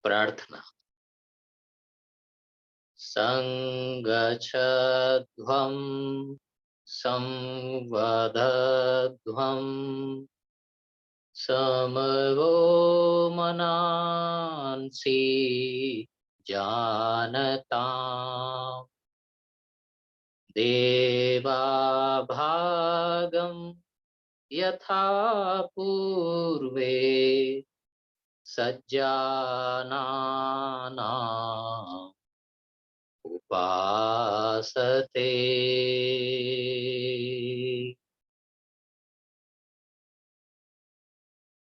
प्रार्थना। संगच्छध्वं संवदध्वं समवो मनांसि जानताम् देवाभागं यथा पूर्वे सज्जानानाम् उपासते।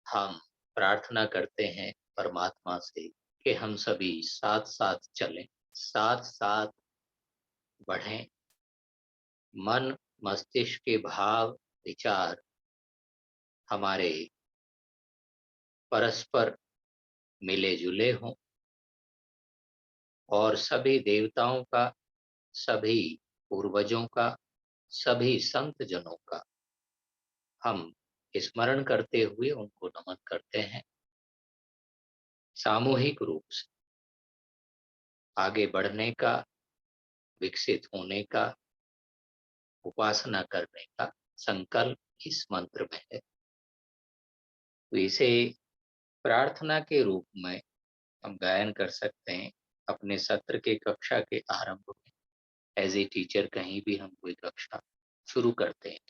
हम प्रार्थना करते हैं परमात्मा से कि हम सभी साथ साथ चलें, साथ साथ बढ़ें, मन मस्तिष्क के भाव विचार हमारे परस्पर मिले जुले हों और सभी देवताओं का, सभी पूर्वजों का, सभी संत जनों का हम स्मरण करते हुए उनको नमन करते हैं। सामूहिक रूप से आगे बढ़ने का, विकसित होने का, उपासना करने का संकल्प इस मंत्र में है। तो इसे प्रार्थना के रूप में हम गायन कर सकते हैं अपने सत्र के कक्षा के आरंभ में। एज ए टीचर कहीं भी हम कोई कक्षा शुरू करते हैं।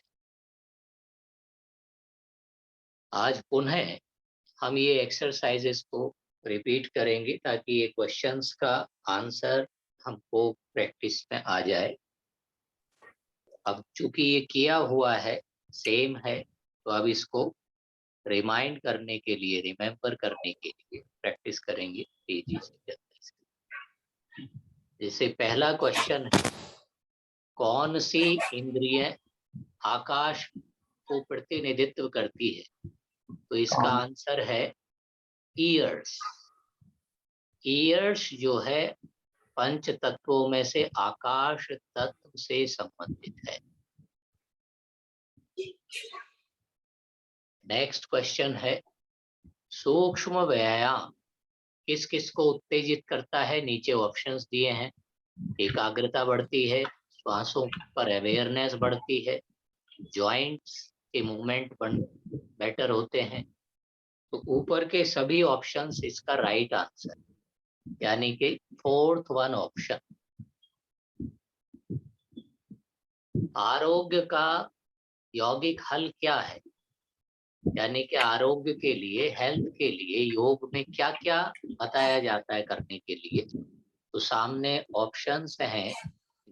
आज पुनः हम ये एक्सरसाइजेस को रिपीट करेंगे ताकि ये क्वेश्चंस का आंसर हमको प्रैक्टिस में आ जाए। अब चूंकि ये किया हुआ है, सेम है, तो अब इसको रिमाइंड करने के लिए, रिमेम्बर करने के लिए प्रैक्टिस करेंगे तेजी से, जल्दी से। जैसे पहला क्वेश्चन है, कौन सी इंद्रिय आकाश को प्रतिनिधित्व करती है? तो इसका आंसर है ईयर्स। ईयर्स जो है पंच तत्वों में से आकाश तत्व से संबंधित है। नेक्स्ट क्वेश्चन है, सूक्ष्म व्यायाम किस किस को उत्तेजित करता है? नीचे ऑप्शंस दिए हैं। एकाग्रता बढ़ती है, श्वासों पर अवेयरनेस बढ़ती है, जॉइंट्स के मूवमेंट बेटर होते हैं। तो ऊपर के सभी ऑप्शंस इसका राइट आंसर, यानी कि फोर्थ वन ऑप्शन। आरोग्य का यौगिक हल क्या है? यानी कि आरोग्य के लिए, हेल्थ के लिए योग में क्या क्या बताया जाता है करने के लिए? तो सामने ऑप्शंस हैं,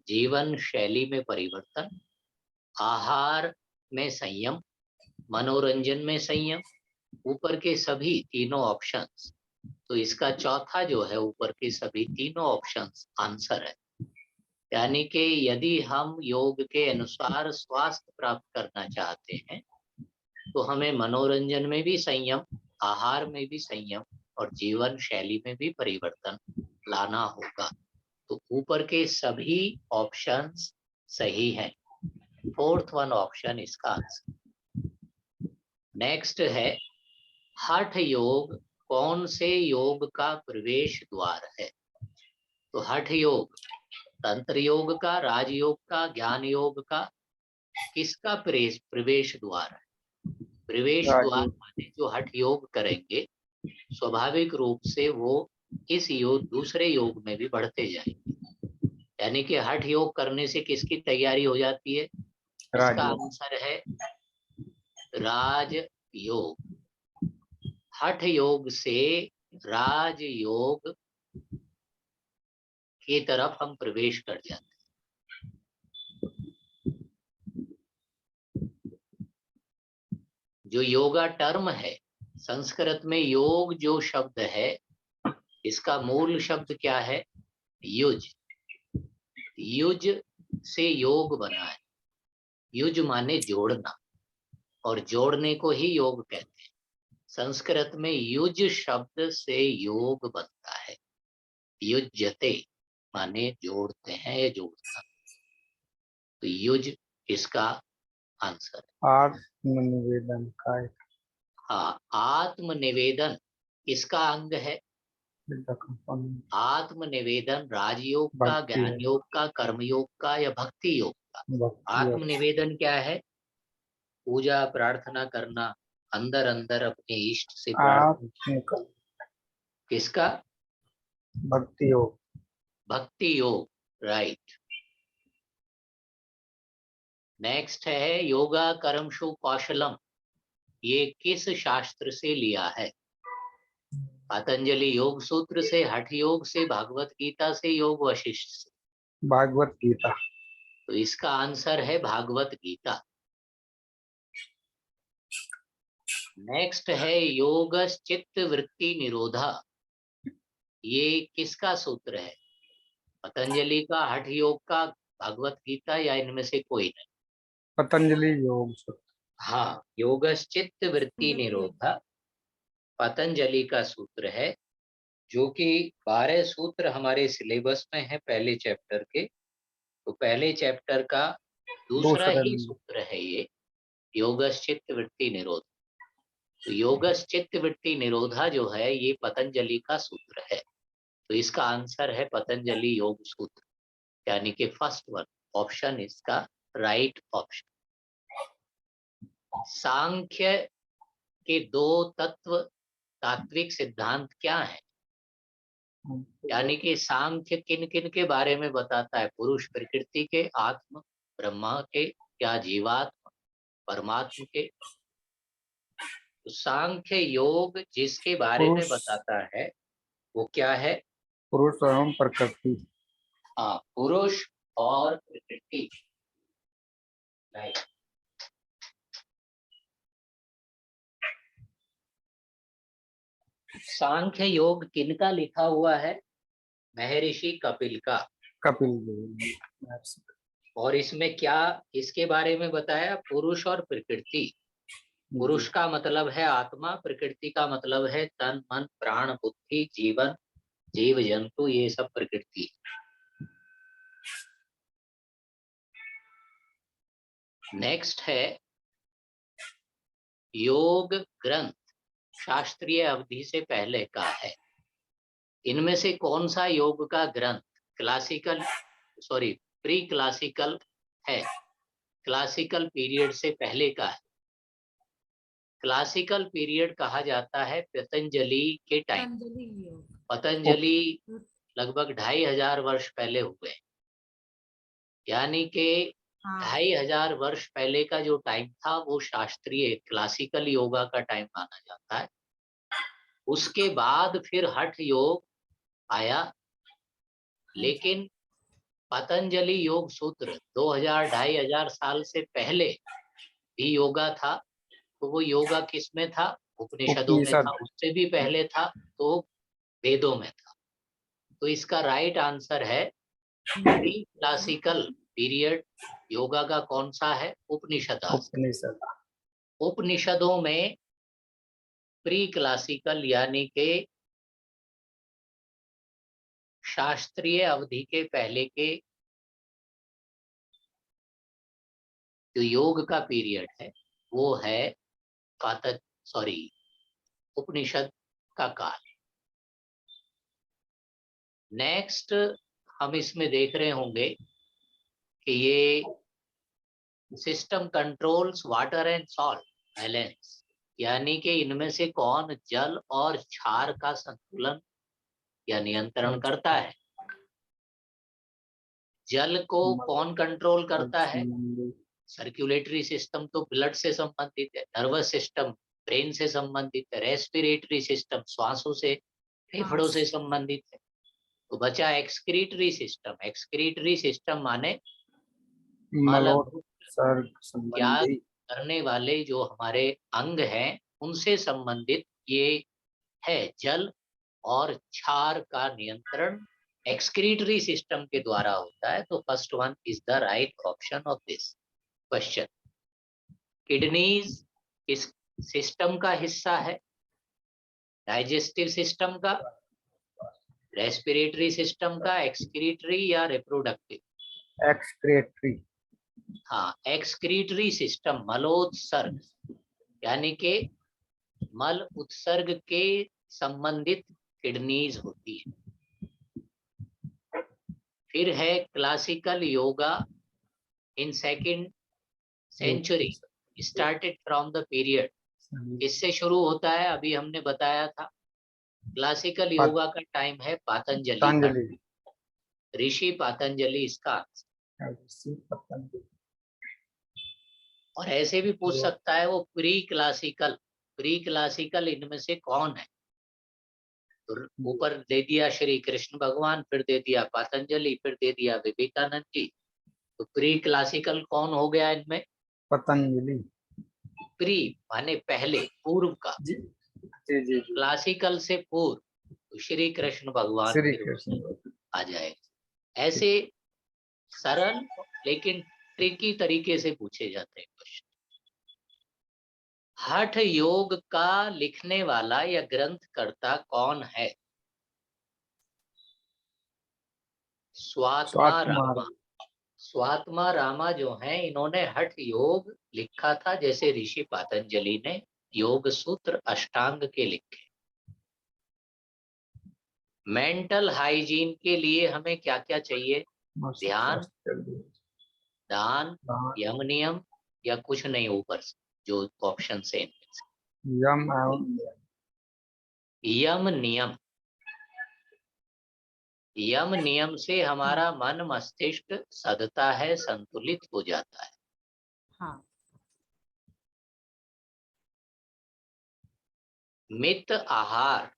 जीवन शैली में परिवर्तन, आहार में संयम, मनोरंजन में संयम। ऊपर के सभी तीनों ऑप्शंस। तो इसका चौथा जो है, ऊपर के सभी तीनों ऑप्शंस आंसर है। यानी कि यदि हम योग के अनुसार स्वास्थ्य प्राप्त करना चाहते हैं तो हमें मनोरंजन में भी संयम, आहार में भी संयम और जीवन शैली में भी परिवर्तन लाना होगा। तो ऊपर के सभी ऑप्शंस सही हैं। फोर्थ वन ऑप्शन इसका आंसर। नेक्स्ट है, हठ योग कौन से योग का प्रवेश द्वार है? तो हठ योग तंत्र योग का, राजयोग का, ज्ञान योग का, किसका प्रवेश द्वार है? प्रवेश द्वार माने जो हठ योग करेंगे स्वाभाविक रूप से वो इस योग, दूसरे योग में भी बढ़ते जाएंगे। यानी कि हठ योग करने से किसकी तैयारी हो जाती है? इसका आंसर है राज योग। हठ योग से राज योग की तरफ हम प्रवेश कर जाते हैं। जो योगा टर्म है, संस्कृत में योग जो शब्द है, इसका मूल शब्द क्या है? युज। युज से योग बना है। युज माने जोड़ना, और जोड़ने को ही योग कहते हैं। संस्कृत में युज शब्द से योग बनता है। युज्यते माने जोड़ते हैं या जोड़ना, तो युज इसका आंसर है। आत्मनिवेदन का हाँ, आत्मनिवेदन किसका अंग है? आत्मनिवेदन राजयोग का, ज्ञान योग का, कर्मयोग का या भक्ति योग का? आत्मनिवेदन क्या है? पूजा प्रार्थना करना, अंदर अंदर अपने इष्ट से प्रार्थना। किसका? भक्ति योग। भक्ति योग, राइट। नेक्स्ट है योगा कर्मशु कौशलम। ये किस शास्त्र से लिया है? पतंजलि योग सूत्र से, हठ योग से, भागवत गीता से, योग वशिष्ठ से? भागवत गीता। तो इसका आंसर है भागवत गीता। नेक्स्ट है योग चित्त वृत्ति निरोधा। ये किसका सूत्र है? पतंजलि का, हठ योग का, भागवत गीता या इनमें से कोई नहीं? पतंजलि योग सूत्र। हाँ, योग चित्त वृत्ति निरोधा पतंजलि का सूत्र है, जो कि 12 सूत्र हमारे सिलेबस में है पहले चैप्टर के। तो पहले चैप्टर का दूसरा ही सूत्र है ये, योगश्चित्त वृत्ति निरोध। तो योगश्चित्त वृत्ति निरोधा जो है ये पतंजलि का सूत्र है। तो इसका आंसर है पतंजलि योग सूत्र, यानी कि फर्स्ट वन ऑप्शन इसका राइट ऑप्शन। सांख्य के 2 तत्व तात्विक सिद्धांत क्या है? यानी कि सांख्य किन किन के बारे में बताता है? पुरुष प्रकृति के, आत्म ब्रह्मा के, या जीवात्म परमात्म के? तो सांख्य योग जिसके बारे में बताता है वो क्या है? पुरुष एवं प्रकृति। हाँ, पुरुष और प्रकृति, राइट। सांख्य योग किनका लिखा हुआ है? महर्षि कपिल का। कपिल। और इसमें क्या इसके बारे में बताया? पुरुष और प्रकृति। पुरुष का मतलब है आत्मा, प्रकृति का मतलब है तन मन प्राण बुद्धि जीवन जीव जंतु, ये सब प्रकृति। नेक्स्ट है योग ग्रंथ शास्त्रीय अवधि से पहले का है। इनमें से कौन सा योग का ग्रंथ प्री क्लासिकल है, क्लासिकल पीरियड से पहले का है? क्लासिकल पीरियड कहा जाता है पतंजलि के टाइम। पतंजलि लगभग 2500 वर्ष पहले हुए, यानी कि 2500 वर्ष पहले का जो टाइम था वो शास्त्रीय क्लासिकल योगा का टाइम माना जाता है। उसके बाद फिर हठ योग आया, लेकिन पतंजलि योग सूत्र 2000-2500 साल से पहले भी योगा था। तो वो योगा किस में था? उपनिषदों में था। उससे भी पहले था तो वेदों में था। तो इसका राइट आंसर है प्री क्लासिकल पीरियड योगा का कौन सा है? उपनिषद। उपनिषदों में प्री क्लासिकल यानी के शास्त्रीय अवधि के पहले के जो योग का पीरियड है वो है उपनिषद का काल। नेक्स्ट हम इसमें देख रहे होंगे कि ये system controls water and salt balance, यानी कि इनमें से कौन जल और क्षार का संतुलन या नियंत्रण करता है? जल को कौन कंट्रोल करता है? सर्कुलेटरी सिस्टम तो ब्लड से संबंधित है, नर्वस सिस्टम ब्रेन से संबंधित है, रेस्पिरेटरी सिस्टम श्वासों से फेफड़ों से संबंधित है। तो बचा एक्सक्रीटरी सिस्टम। एक्सक्रीटरी सिस्टम माने त्याग करने वाले जो हमारे अंग हैं उनसे संबंधित ये है। जल और क्षार का नियंत्रण एक्सक्रीटरी सिस्टम के द्वारा होता है। तो first one is the right option of this question. Kidneys किस सिस्टम का हिस्सा है? डाइजेस्टिव सिस्टम का, रेस्पिरेटरी सिस्टम का, एक्सक्रीटरी या रिप्रोडक्टिव? एक्सक्रेटरी। हाँ, एक्सक्रीटरी सिस्टम, मलोत्सर्ग यानी कि मल उत्सर्ग के संबंधित किडनीज होती है। फिर है classical yoga in second century started from the period. इससे शुरू होता है, अभी हमने बताया था। क्लासिकल योगा का टाइम है पातंजलि का, ऋषि पातंजलि इसका आंसर। और ऐसे भी पूछ सकता है वो प्री क्लासिकल इनमें से कौन है? तो ऊपर दे दिया श्री कृष्ण भगवान, फिर दे दिया पातंजलि, फिर दे दिया विवेकानंद जी। तो प्री क्लासिकल कौन हो गया इनमें? पतंजलि। प्री माने पहले, पूर्व का। जी जी जी। क्लासिकल से पूर्व तो श्री कृष्ण भगवान श्री फिर कृष्ण। आ जाएगा। ऐसे सरल लेकिन ट्रिकी तरीके से पूछे जाते हैं क्वेश्चन। हठ योग का लिखने वाला या ग्रंथकर्ता कौन है? स्वात्मा रामा। स्वात्मा रामा जो हैं, इन्होंने हठ योग लिखा था, जैसे ऋषि पातंजलि ने योग सूत्र अष्टांग के लिखे। मेंटल हाइजीन के लिए हमें क्या क्या चाहिए? ध्यान, दान, यम नियम या कुछ नहीं ऊपर से जो ऑप्शन से? यम एवं यम नियम। यम नियम से हमारा मन मस्तिष्क सधता है, संतुलित हो जाता है। हाँ। मित आहार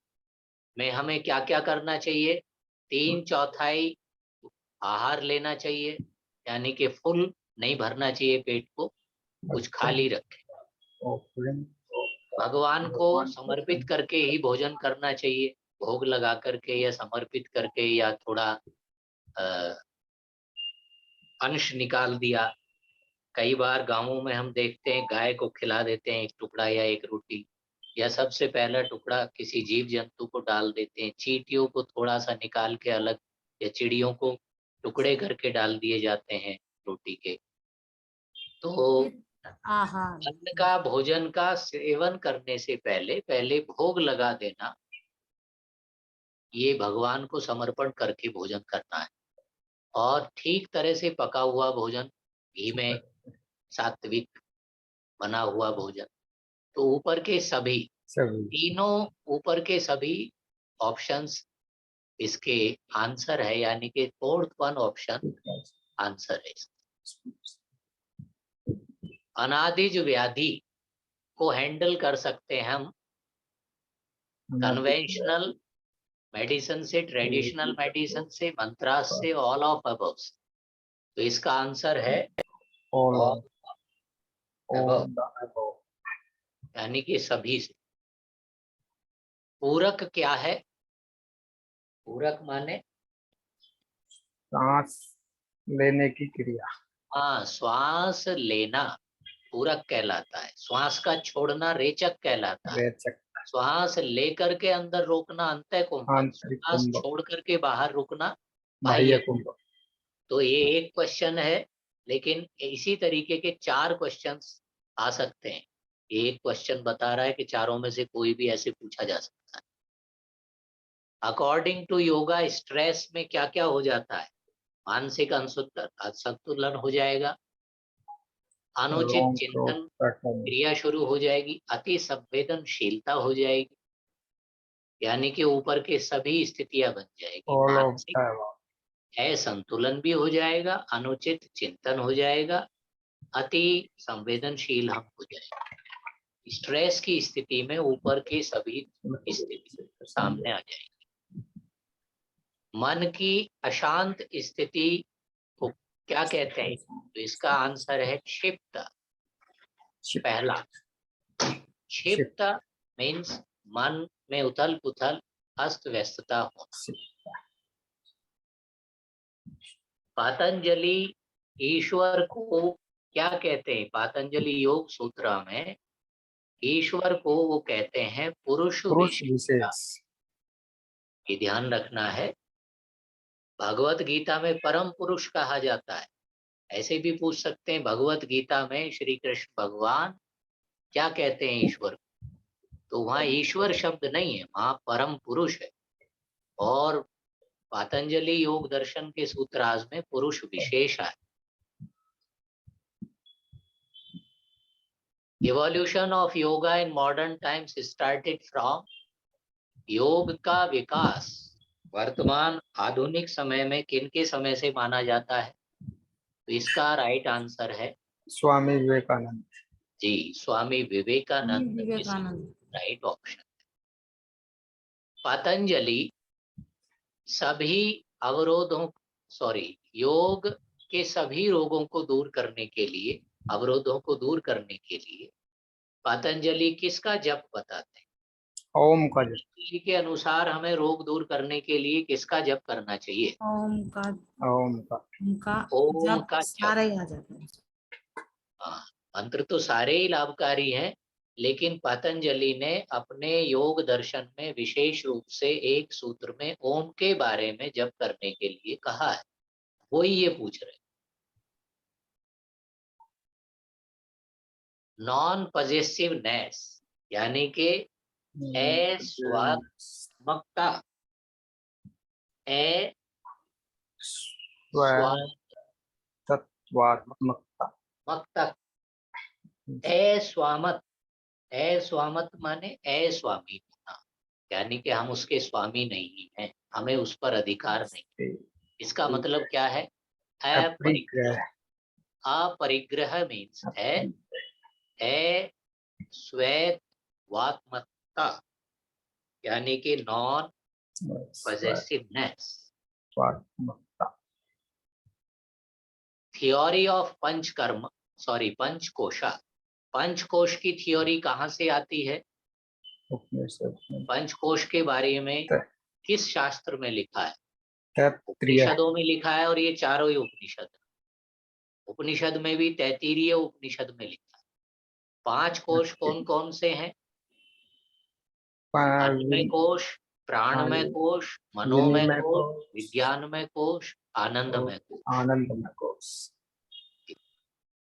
में हमें क्या क्या करना चाहिए? 3/4 आहार लेना चाहिए, यानी कि फुल नहीं भरना चाहिए पेट को, कुछ खाली रखें। भगवान को समर्पित करके ही भोजन करना चाहिए, भोग लगा करके या समर्पित करके, या थोड़ा अंश निकाल दिया। कई बार गांवों में हम देखते हैं गाय को खिला देते हैं एक टुकड़ा या एक रोटी, या सबसे पहला टुकड़ा किसी जीव जंतु को डाल देते हैं। चींटियों को थोड़ा सा निकाल के अलग, या चिड़ियों को टुकड़े करके डाल दिए जाते हैं रोटी के। तो अन्न का, भोजन का सेवन करने से पहले पहले भोग लगा देना, ये भगवान को समर्पण करके भोजन करना है। और ठीक तरह से पका हुआ भोजन, घी में सात्विक बना हुआ भोजन। तो ऊपर के सभी तीनों, ऊपर के सभी ऑप्शंस इसके आंसर है, यानी कि फोर्थ वन ऑप्शन आंसर है। अनादिज व्याधि को हैंडल कर सकते हैं हम कन्वेंशनल मेडिसिन से, ट्रेडिशनल मेडिसिन से, मंत्रास से, ऑल ऑफ अबव। तो इसका आंसर है ऑल अबव, यानी कि सभी से। पूरक क्या है? पूरक माने सांस लेने की क्रिया। हाँ, श्वास लेना पूरक कहलाता है। श्वास का छोड़ना रेचक कहलाता है। रेचक। श्वास लेकर के अंदर रोकना अंतः कुंभक, श्वास छोड़ करके बाहर रुकना बाह्य कुंभक। तो ये एक क्वेश्चन है, लेकिन इसी तरीके के 4 क्वेश्चंस आ सकते हैं। एक क्वेश्चन बता रहा है कि चारों में से कोई भी ऐसे पूछा जा सकता है। अकॉर्डिंग टू योगा स्ट्रेस में क्या क्या हो जाता है? मानसिक असंतुलन हो जाएगा, अनुचित चिंतन क्रिया शुरू हो जाएगी, अति संवेदनशीलता हो जाएगी, यानी कि ऊपर के सभी स्थितियां बन जाएगी। मानसिक असंतुलन भी हो जाएगा, अनुचित चिंतन हो जाएगा, अति संवेदनशील हम हो जाएगा। स्ट्रेस की स्थिति में ऊपर के सभी स्थिति सामने आ जाएगी। मन की अशांत स्थिति को क्या कहते हैं? तो इसका आंसर है क्षिप्त। पहला, क्षिप्त मीन्स मन में उथल पुथल, अस्त व्यस्तता होना। पतंजलि ईश्वर को क्या कहते हैं? पतंजलि योग सूत्र में ईश्वर को वो कहते हैं पुरुष पुरुष विशेष। विशेष। ये ध्यान रखना है। भगवत गीता में परम पुरुष कहा जाता है। ऐसे भी पूछ सकते हैं भगवत गीता में श्री कृष्ण भगवान क्या कहते हैं ईश्वर को? तो वहाँ ईश्वर शब्द नहीं है, वहाँ परम पुरुष है। और पतंजलि योग दर्शन के सूत्रार्थ में पुरुष विशेष है। Evolution of yoga in modern times started from, योग का विकास वर्तमान आधुनिक समय में किनके समय से माना जाता है? तो इसका राइट आंसर है स्वामी विवेकानंद जी, स्वामी विवेकानंद। Vivekananda right option. पतंजलि सभी अवरोधों योग के सभी रोगों को दूर करने के लिए, अवरोधों को दूर करने के लिए पतंजलि किसका जप बताते हैं? ओम का जप। पतंजलि के अनुसार हमें रोग दूर करने के लिए किसका जप करना चाहिए? ओम का ओम का ओम जब का जप। सारे ही आ जाते हैं। हाँ, मंत्र तो सारे ही लाभकारी हैं, लेकिन पतंजलि ने अपने योग दर्शन में विशेष रूप से एक सूत्र में ओम के बारे में जप करने के लिए कहा है। वो ही ये पूछ रहे। नॉन पॉजेसिवनेस यानी कि अस्वात्मकता, तत्वात्मकता। अस्वामत, अस्वामत माने अस्वामी होना, यानी कि हम उसके स्वामी नहीं हैं, हमें उस पर अधिकार नहीं। इसका मतलब क्या है? अपरिग्रह। अपरिग्रह मीन्स है स्वैत्वात्मकता, यानी कि नॉन पॉजेसिवनेस। थियोरी ऑफ पंचकर्म पंचकोशा, पंचकोश की थ्योरी कहाँ से आती है? पंचकोश के बारे में किस शास्त्र में लिखा है? उपनिषदों में लिखा है, और ये चारों ही उपनिषद। उपनिषद में भी तैत्तिरीय उपनिषद में लिखा है। 5 कोश कौन कौन से हैं? अन्नमय कोश, प्राणमय कोश, मनोमय कोश, विज्ञानमय कोश, आनंदमय कोश। आनंदमय कोश।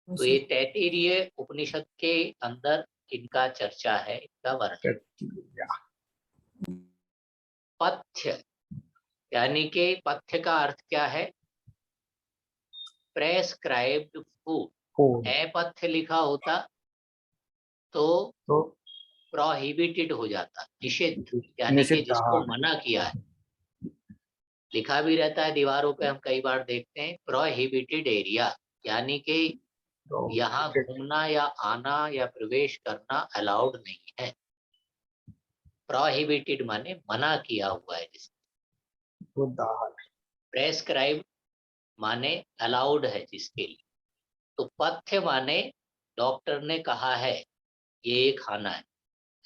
तो ये तैत्तिरीय उपनिषद के अंदर इनका चर्चा है, इनका वर्णन। पथ्य यानी कि पथ्य का अर्थ क्या है? Prescribed food. अपथ्य लिखा होता तो प्रोहिबिटेड हो जाता, निषिद्ध, यानी कि जिसको मना किया है। लिखा भी रहता है दीवारों पे, हम कई बार देखते हैं प्रोहिबिटेड एरिया, यानी कि यहाँ घूमना या आना या प्रवेश करना अलाउड नहीं है। प्रोहिबिटेड माने मना किया हुआ है जिसको। प्रेस्क्राइब माने अलाउड है जिसके लिए। तो पथ्य माने डॉक्टर ने कहा है ये खाना है।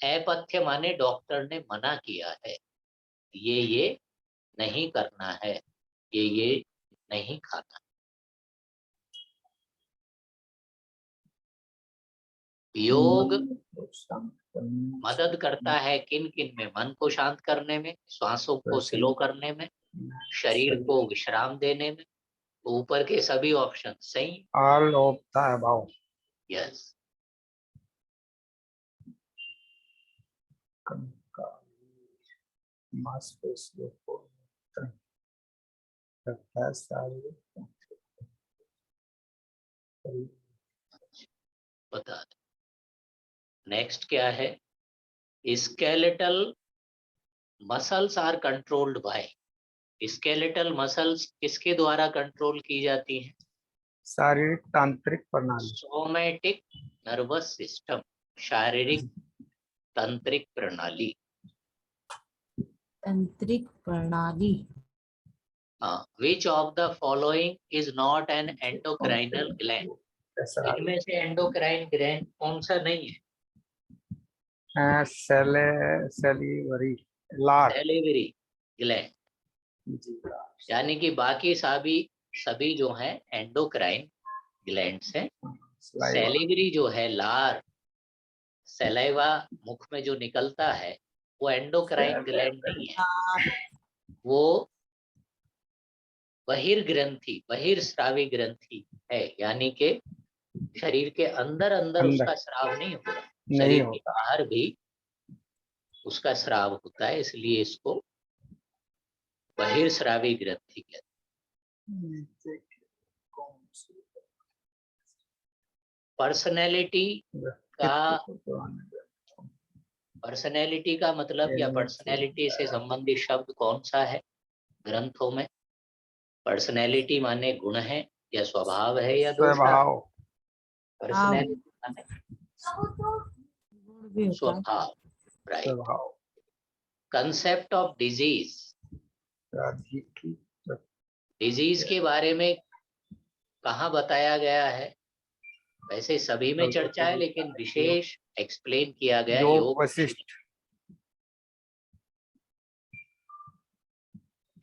अपथ्य माने डॉक्टर ने मना किया है ये नहीं करना है, ये नहीं खाना। योग मदद करता है किन किन में? मन को शांत करने में, श्वासों को स्लो करने में, शरीर को विश्राम देने में। तो ऊपर के सभी ऑप्शन सही। All of the above. Yes. बता दो नेक्स्ट क्या है? Skeletal muscles are controlled by. Skeletal muscles किसके द्वारा कंट्रोल की जाती हैं? शारीरिक तांत्रिक प्रणाली। सोमैटिक नर्वस सिस्टम, शारीरिक तंत्रिक प्रणाली। तंत्रिक प्रणाली। Which of the following is not an endocrinal gland? इनमें से एंडोक्राइन ग्लैंड कौन सा नहीं है? सेलिवरी सैलिवरी ग्लैंड, यानी कि बाकी सभी सभी जो है एंडोक्राइन ग्लैंड्स हैं। saliva, सैलिवरी जो है लार, सलाइवा मुख में जो निकलता है वो एंडोक्राइन ग्लैंड नहीं है, वो बहिर्ग्रंथि बहिर्स्रावी ग्रंथि है, यानी कि शरीर के अंदर अंदर अंदर उसका स्राव नहीं होता, नहीं शरीर के होता। बाहर भी उसका स्राव होता है, इसलिए इसको बहिर्स्रावी ग्रंथि कहते नीचे की कौन सी हैं। पर्सनैलिटी का व्यक्तित्व को आने दे। पर्सनैलिटी का मतलब या पर्सनैलिटी से संबंधित शब्द कौन सा है ग्रंथों में? पर्सनैलिटी माने गुण है या स्वभाव है या दोष है? स्वभाव, पर्सनैलिटी माने गुण भी होता है। स्वभाव, राइट। स्वभाव, कंसेप्ट ऑफ डिजीज, व्याधि की डिजीज के बारे में कहाँ बताया गया है? वैसे सभी में चर्चा है, लेकिन विशेष एक्सप्लेन किया गया योग योग। वशिष्ठ,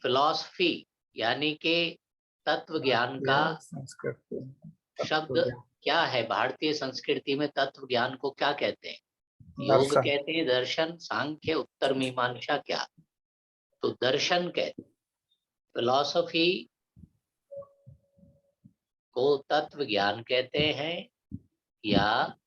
फिलॉसफी यानी कि तत्व ज्ञान का संस्कृति, शब्द क्या है? भारतीय संस्कृति में तत्व ज्ञान को क्या कहते हैं? योग दर्शन, कहते हैं, दर्शन, सांख्य, उत्तर मीमांसा क्या? तो दर्शन कहते हैं। फिलॉसफी को तत्व ज्ञान कहते हैं, या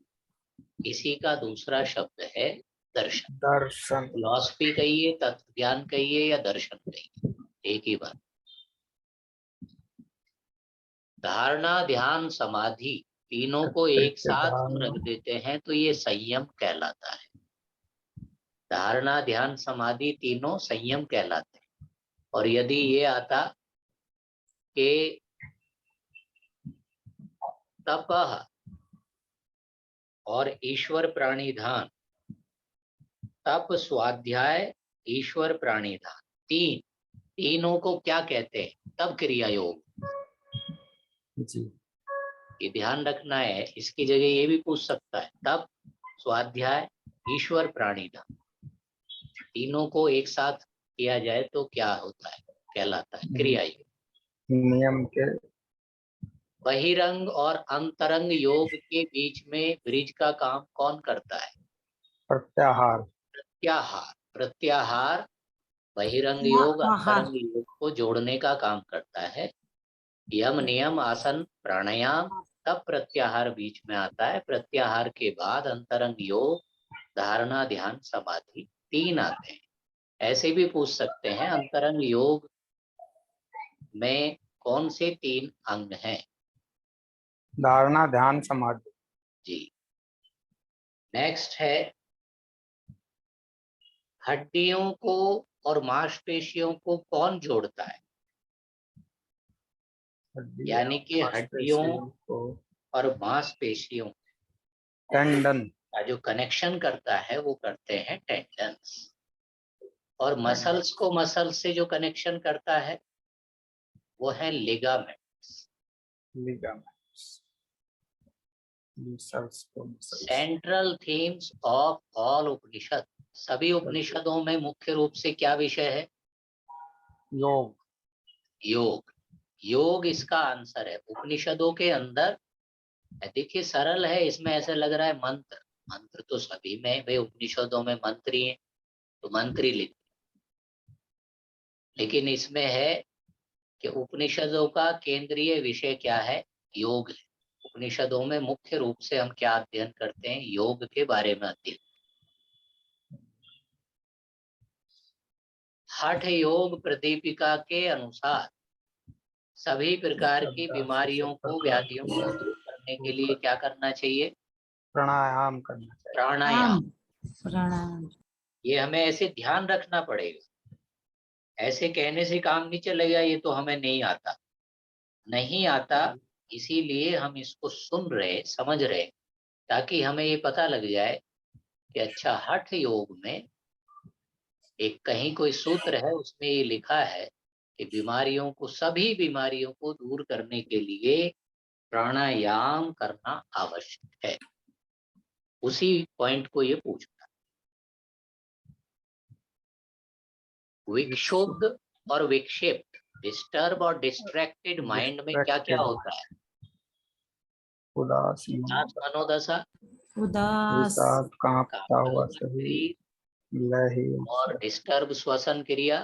इसी का दूसरा शब्द है दर्शन। दर्शन, फिलॉसफी कहिए, तत्व ज्ञान कहिए या दर्शन कहिए, एक ही बात। धारणा, ध्यान, समाधि तीनों को एक साथ हम रख देते हैं तो ये संयम कहलाता है। धारणा, ध्यान, समाधि तीनों संयम कहलाते हैं। और यदि ये आता कि तपः और ईश्वर प्राणिधान, तप, स्वाध्याय, ईश्वर प्राणिधान, तीनों को क्या कहते हैं? तब क्रिया योग। जी, ये ध्यान रखना है, इसकी जगह ये भी पूछ सकता है तप, स्वाध्याय, ईश्वर प्राणिधान तीनों को एक साथ किया जाए तो क्या होता है? कहलाता है क्रिया योग। नियम के बहिरंग और अंतरंग योग के बीच में ब्रिज का काम कौन करता है? प्रत्याहार, प्रत्याहार। प्रत्याहार बहिरंग योग अंतरंग योग को जोड़ने का काम करता है। यम, नियम, आसन, प्राणायाम, तब प्रत्याहार बीच में आता है। प्रत्याहार के बाद अंतरंग योग, धारणा, ध्यान, समाधि तीन आते हैं। ऐसे भी पूछ सकते हैं अंतरंग योग में कौन से तीन अंग हैं? धारणा, ध्यान, समाधि। जी। नेक्स्ट है हड्डियों को और मांसपेशियों को कौन जोड़ता है? यानी कि हड्डियों और मांसपेशियों टेंडन, का जो कनेक्शन करता है वो करते हैं टेंडन्स। और मसल्स को मसल्स से जो कनेक्शन करता है वो है ligaments. Central themes of all Upanishad, सभी उपनिषदों में मुख्य रूप से क्या विषय है? योग। योग। योग इसका आंसर है उपनिषदों के अंदर। देखिए सरल है, इसमें ऐसा लग रहा है मंत्र, मंत्र तो सभी में, भाई उपनिषदों में मंत्र ही है तो मंत्र ही लिख, लेकिन इसमें है कि उपनिषदों का केंद्रीय विषय क्या है? योग है। उपनिषदों में मुख्य रूप से हम क्या अध्ययन करते हैं? योग के बारे में अध्ययन। हठ योग प्रदीपिका के अनुसार सभी प्रकार की बीमारियों को, व्याधियों को दूर करने के लिए क्या करना चाहिए? प्राणायाम करना चाहिए। प्राणायाम। प्राणायाम। ये हमें ऐसे ध्यान रखना पड़ेगा, ऐसे कहने से काम नहीं चलेगा, ये तो हमें नहीं आता, नहीं आता, इसीलिए हम इसको सुन रहे, समझ रहे, ताकि हमें ये पता लग जाए कि अच्छा हठ योग में एक कहीं कोई सूत्र है, उसमें ये लिखा है कि बीमारियों को, सभी बीमारियों को दूर करने के लिए प्राणायाम करना आवश्यक है। उसी पॉइंट को ये पूछता है। विक्षुब्ध और विक्षिप्त डिस्टर्ब और डिस्ट्रैक्टेड माइंड में क्या क्या Distracted होता है? उदास उदास मनोदशा, उदास विषाद कांपता हुआ शरीर शरीर लयहीन और डिस्टर्ब श्वसन क्रिया।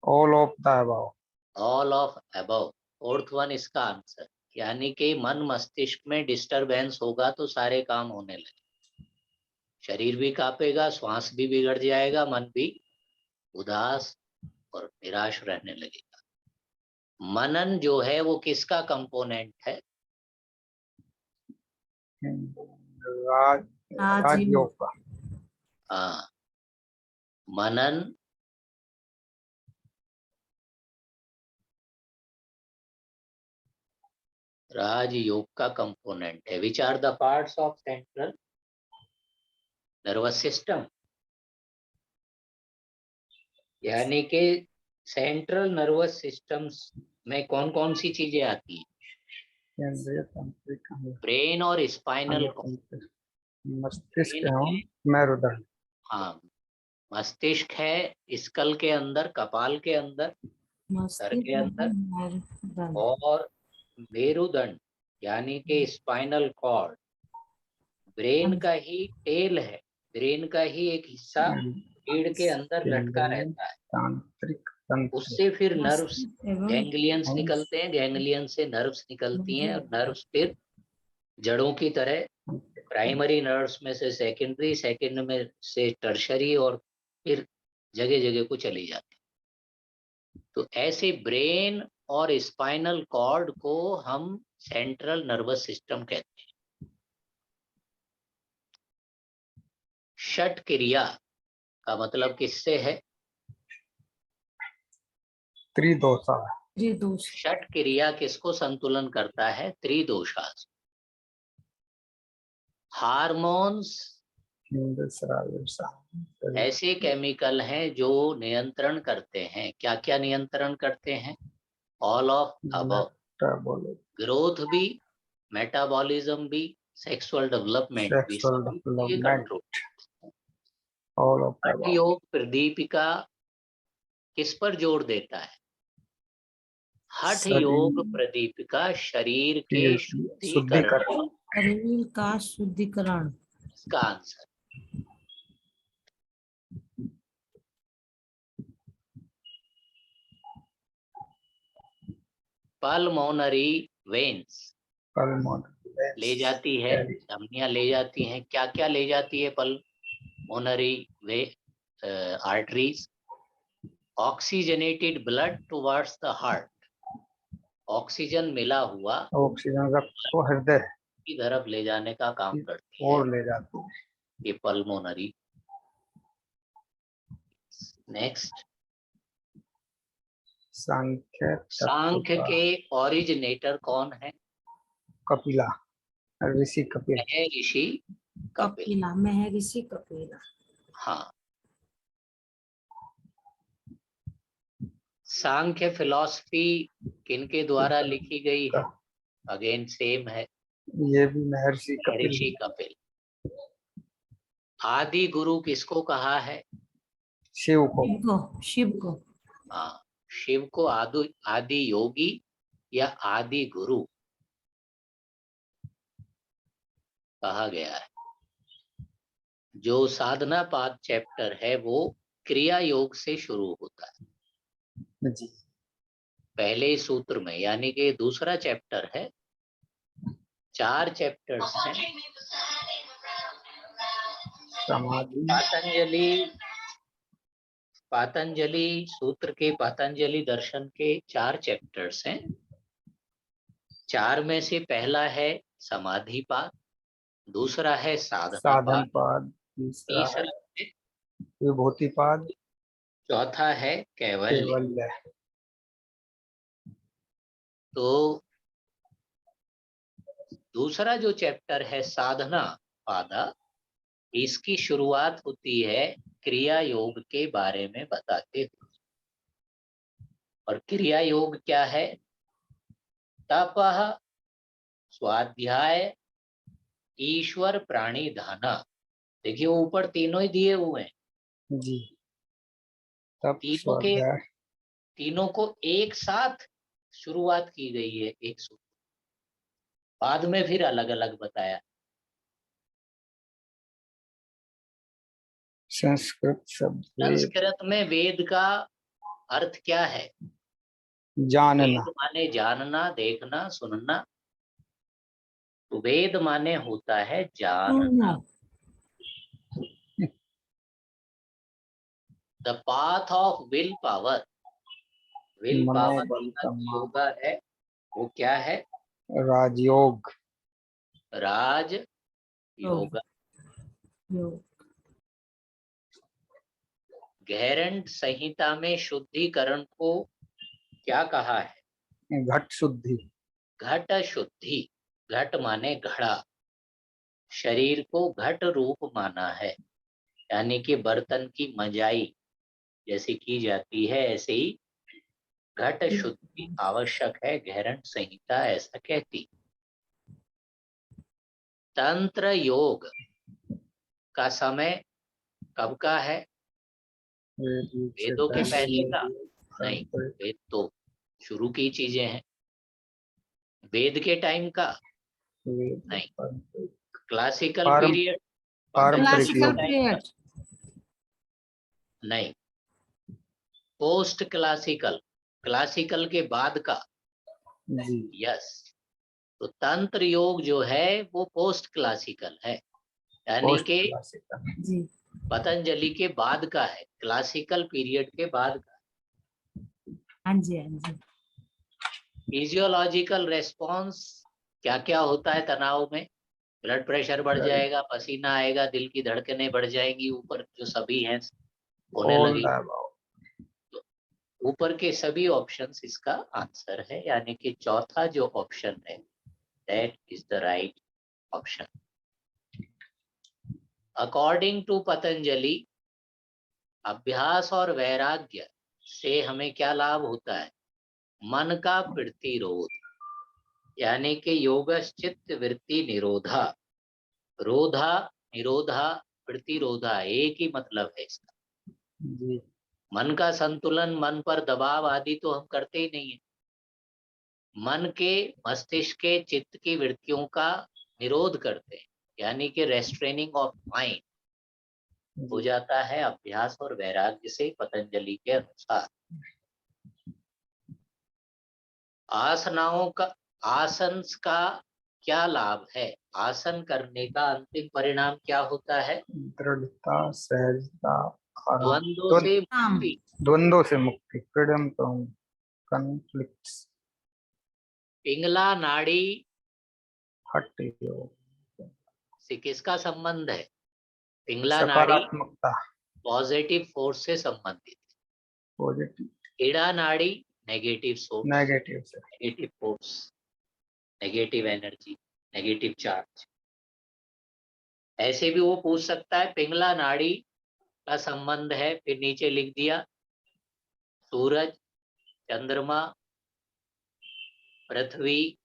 All of the above all of above, fourth one इसका आंसर। यानी कि मन मस्तिष्क में डिस्टरबेंस होगा तो सारे काम होने लगे, शरीर भी कांपेगा, श्वास भी बिगड़ जाएगा, मन भी उदास और निराश रहने लगेगा। मनन जो है वो किसका कंपोनेंट है? राज राजयोग। राजयोग का हाँ, मनन राजयोग का कंपोनेंट है। Which are the parts of central nervous system? यानी कि सेंट्रल नर्वस सिस्टम में कौन कौन सी चीजें आती हैं? केंद्रीय तंत्रिका ब्रेन और स्पाइनल कॉर्ड। मस्तिष्क एवं मेरुदंड। हाँ, मस्तिष्क है स्कल के अंदर, कपाल के अंदर, सर के अंदर, मस्तिष्क और मेरुदंड यानी कि स्पाइनल कॉर्ड ब्रेन का ही टेल है, ब्रेन का ही एक हिस्सा रीढ़ के अंदर लटका केंद्रीय रहता है। तांत्रिक तंत्र उससे फिर नर्व्स, एवं गैंग्लियंस निकलते हैं, गैंग्लियन से नर्व्स निकलती हैं, और नर्व्स फिर जड़ों की तरह प्राइमरी नर्व्स में से सेकेंडरी, सेकेंड में से टर्शरी, और फिर जगह जगह को चली जाती है। तो ऐसे ब्रेन और स्पाइनल कॉर्ड को हम सेंट्रल नर्वस सिस्टम कहते हैं। षट क्रिया का मतलब किससे है? त्रिदोषा त्रिदोष। षट क्रिया किसको संतुलन करता है? त्रिदोषा। हार्मोन्स ऐसे केमिकल हैं जो नियंत्रण करते हैं। क्या क्या नियंत्रण करते हैं? All of above. ग्रोथ भी, मेटाबॉलिज्म भी, सेक्सुअल डेवलपमेंट भी, सेक्सुअल सभी ये development control. All of the हठ योग प्रदीपिका किस पर जोर देता है? हठ योग प्रदीपिका शरीर के शुद्धिकरण शरीर का शुद्धिकरण। इसका आंसर। पल्मोनरी वेन्स ले जाती है, धमनियां ले जाती हैं। क्या क्या ले जाती है pulmonary way arteries? Oxygenated blood towards the heart, oxygen मिला हुआ ऑक्सीजन रक्त को हृदय की तरफ ले जाने का काम करती है और ले जाती है। ये पल्मोनरी। नेक्स्ट, सांख्य के ओरिजिनेटर कौन है? कपिला, ऋषि कपिल। ऋषि कपिल। कपिला, महर्षि कपिला। हाँ, सांख्य फिलॉसफी किनके द्वारा लिखी गई है? अगेन सेम है, ये भी महर्षि कपिल। ऋषि कपिल। आदि गुरु किसको कहा है? शिव को। शिव को। हाँ, शिव को आदि योगी या आदि गुरु कहा गया है। जो साधना पाद चैप्टर है वो क्रिया योग से शुरू होता है जी। पहले सूत्र में, यानी कि दूसरा चैप्टर है। 4 चैप्टर्स हैं। समाधि, पातंजलि सूत्र के, पातंजलि दर्शन के 4 चैप्टर्स हैं। 4 में से पहला है समाधि पाद, दूसरा है साधना साधन पाद, पाद, तीसरा है तीसरा है, विभूति पाद, चौथा है कैवल्य। कैवल्य। तो दूसरा जो चैप्टर है साधना पादा, इसकी शुरुआत होती है क्रिया योग के बारे में बताते हुए। और क्रिया योग क्या है? तपः, स्वाध्याय, ईश्वर, प्राणी, धाना। देखिए वो ऊपर तीनों ही दिए हुए हैं। जी। तप, तीनों के स्वाध्याय, तीनों को एक साथ शुरुआत की गई है एक सूत्र, बाद में फिर अलग अलग बताया। संस्कृत शब्द वेद, संस्कृत में वेद का अर्थ क्या है? जानना। वेद माने जानना, देखना, सुनना। तो वेद माने होता है जानना। The path of will power, will power मनोबल का का जो मान, योगा है वो क्या है? राजयोग। राज योग। योगा। योग। गैरंट संहिता में शुद्धिकरण को क्या कहा है? घट शुद्धि। घट शुद्धि। घट माने घड़ा, शरीर को घट रूप माना है, यानी कि बर्तन की मजाई जैसे की जाती है ऐसे ही घट शुद्धि आवश्यक है, गैरंट संहिता ऐसा कहती। तंत्र योग का समय कब का है? वेद युग से वेदों के पहले का? नहीं, तंत्र वेद तो शुरू की चीजें हैं। वेद के टाइम का? वेद नहीं। पारंपरिक क्लासिकल पारं- पीरियड? पारंपरिक क्लासिकल योग। पीरियड। नहीं। पोस्ट क्लासिकल, क्लासिकल के बाद का? जी। यस। तो तंत्र योग जो है वो पोस्ट क्लासिकल है, यानी पोस्ट कि क्लासिकल। जी। पतंजलि के बाद का है, क्लासिकल पीरियड के बाद का। हाँ जी, हाँ जी। फिजियोलॉजिकल रेस्पॉन्स क्या क्या होता है तनाव में? ब्लड प्रेशर बढ़ जाएगा, पसीना आएगा, दिल की धड़कनें बढ़ जाएंगी, ऊपर जो सभी हैं होने ऑल लगी। The about. तो ऊपर के सभी ऑप्शंस इसका आंसर है, यानी कि चौथा जो ऑप्शन है that is the right option. According to Patanjali, अभ्यास और वैराग्य से हमें क्या लाभ होता है? मन का प्रतिरोध, यानी कि योगश्चित्त वृत्ति निरोधा। रोधा, निरोधा, प्रतिरोधा एक ही मतलब है इसका। जी। मन का संतुलन, मन पर दबाव आदि तो हम करते ही नहीं है। मन के, मस्तिष्क के, चित्त की वृत्तियों का निरोध करते हैं, यानी कि रेस्ट्रेनिंग ऑफ माइंड हो जी। जाता है अभ्यास और वैराग्य से, पतंजलि के अनुसार। आसनाओं का, आसन का क्या लाभ है? आसन करने का अंतिम परिणाम क्या होता है? दृढ़ता, सहजता, आराम, द्वंद्वों से आराम। मुक्ति। द्वंद्वों से मुक्ति, फ्रीडम फ्रॉम कॉन्फ्लिक्ट्स। पिंगला नाड़ी हठ योग, से किसका संबंध है? पिंगला नाड़ी सकारात्मकता, पॉजिटिव फोर्स से संबंधित, पॉजिटिव, ईड़ा नाड़ी नेगेटिव सोर्स, नेगेटिव से। Negative force, negative energy, negative charge. ऐसे भी वो पूछ सकता है पिंगला नाड़ी का संबंध है, फिर नीचे लिख दिया सूरज, चंद्रमा, पृथ्वी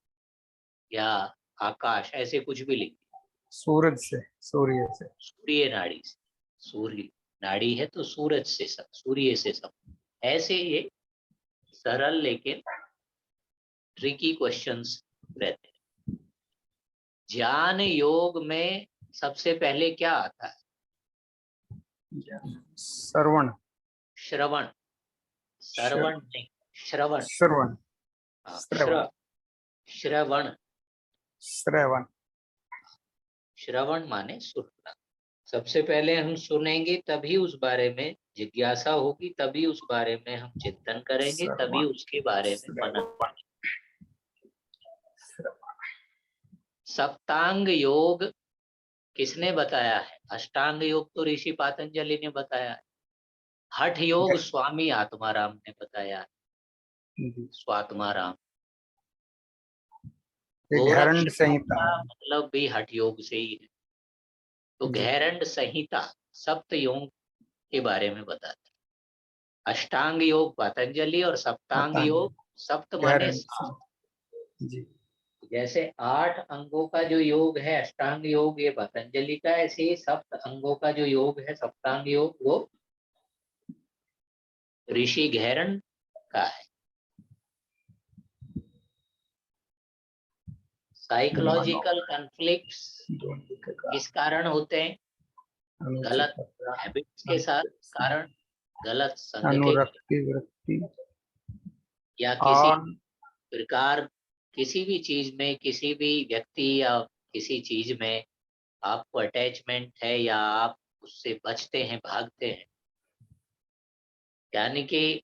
या आकाश, ऐसे कुछ भी लिख दिया। सूरज से, सूर्य से। सूर्य नाड़ी से, सूर्य नाड़ी है तो सूरज से सब, सूर्य से सब। ऐसे ये सरल लेकिन ट्रिकी क्वेश्चंस रहते हैं। ज्ञान योग में सबसे पहले क्या आता है? श्रवण। श्रवण। श्रवण नहीं, श्रवण। श्रवण। हाँ, श्रवण। श्रवण। श्रवण। श्रवण माने सुनना। सबसे पहले हम सुनेंगे, तभी उस बारे में जिज्ञासा होगी, तभी उस बारे में हम चिंतन करेंगे, तभी उसके बारे में मनन करेंगे। सप्तांग योग किसने बताया है? अष्टांग योग तो ऋषि पातंजलि ने बताया है। हठ योग स्वामी आत्माराम ने बताया है, स्वात्माराम। घैरंड गोरक्ष संहिता का मतलब भी हठ योग से ही है। तो घैरंड संहिता सप्त योग के बारे में बताती है। अष्टांग योग पतंजलि और सप्तांग योग, सप्त माने सात। जी। जैसे 8 अंगों का जो योग है अष्टांग योग, ये पतंजलि का, ऐसे ही सप्त अंगों का जो योग है सप्तांग योग, वो ऋषि घैरंड का है। साइकोलॉजिकल कॉन्फ्लिक्ट्स किस कारण होते हैं? गलत हैबिट्स के साथ कारण, गलत संग के अनुरक्ति वृत्ति या किसी और प्रकार, किसी भी चीज में, किसी भी व्यक्ति या किसी चीज में आपको अटैचमेंट है या आप उससे बचते हैं, भागते हैं, यानी कि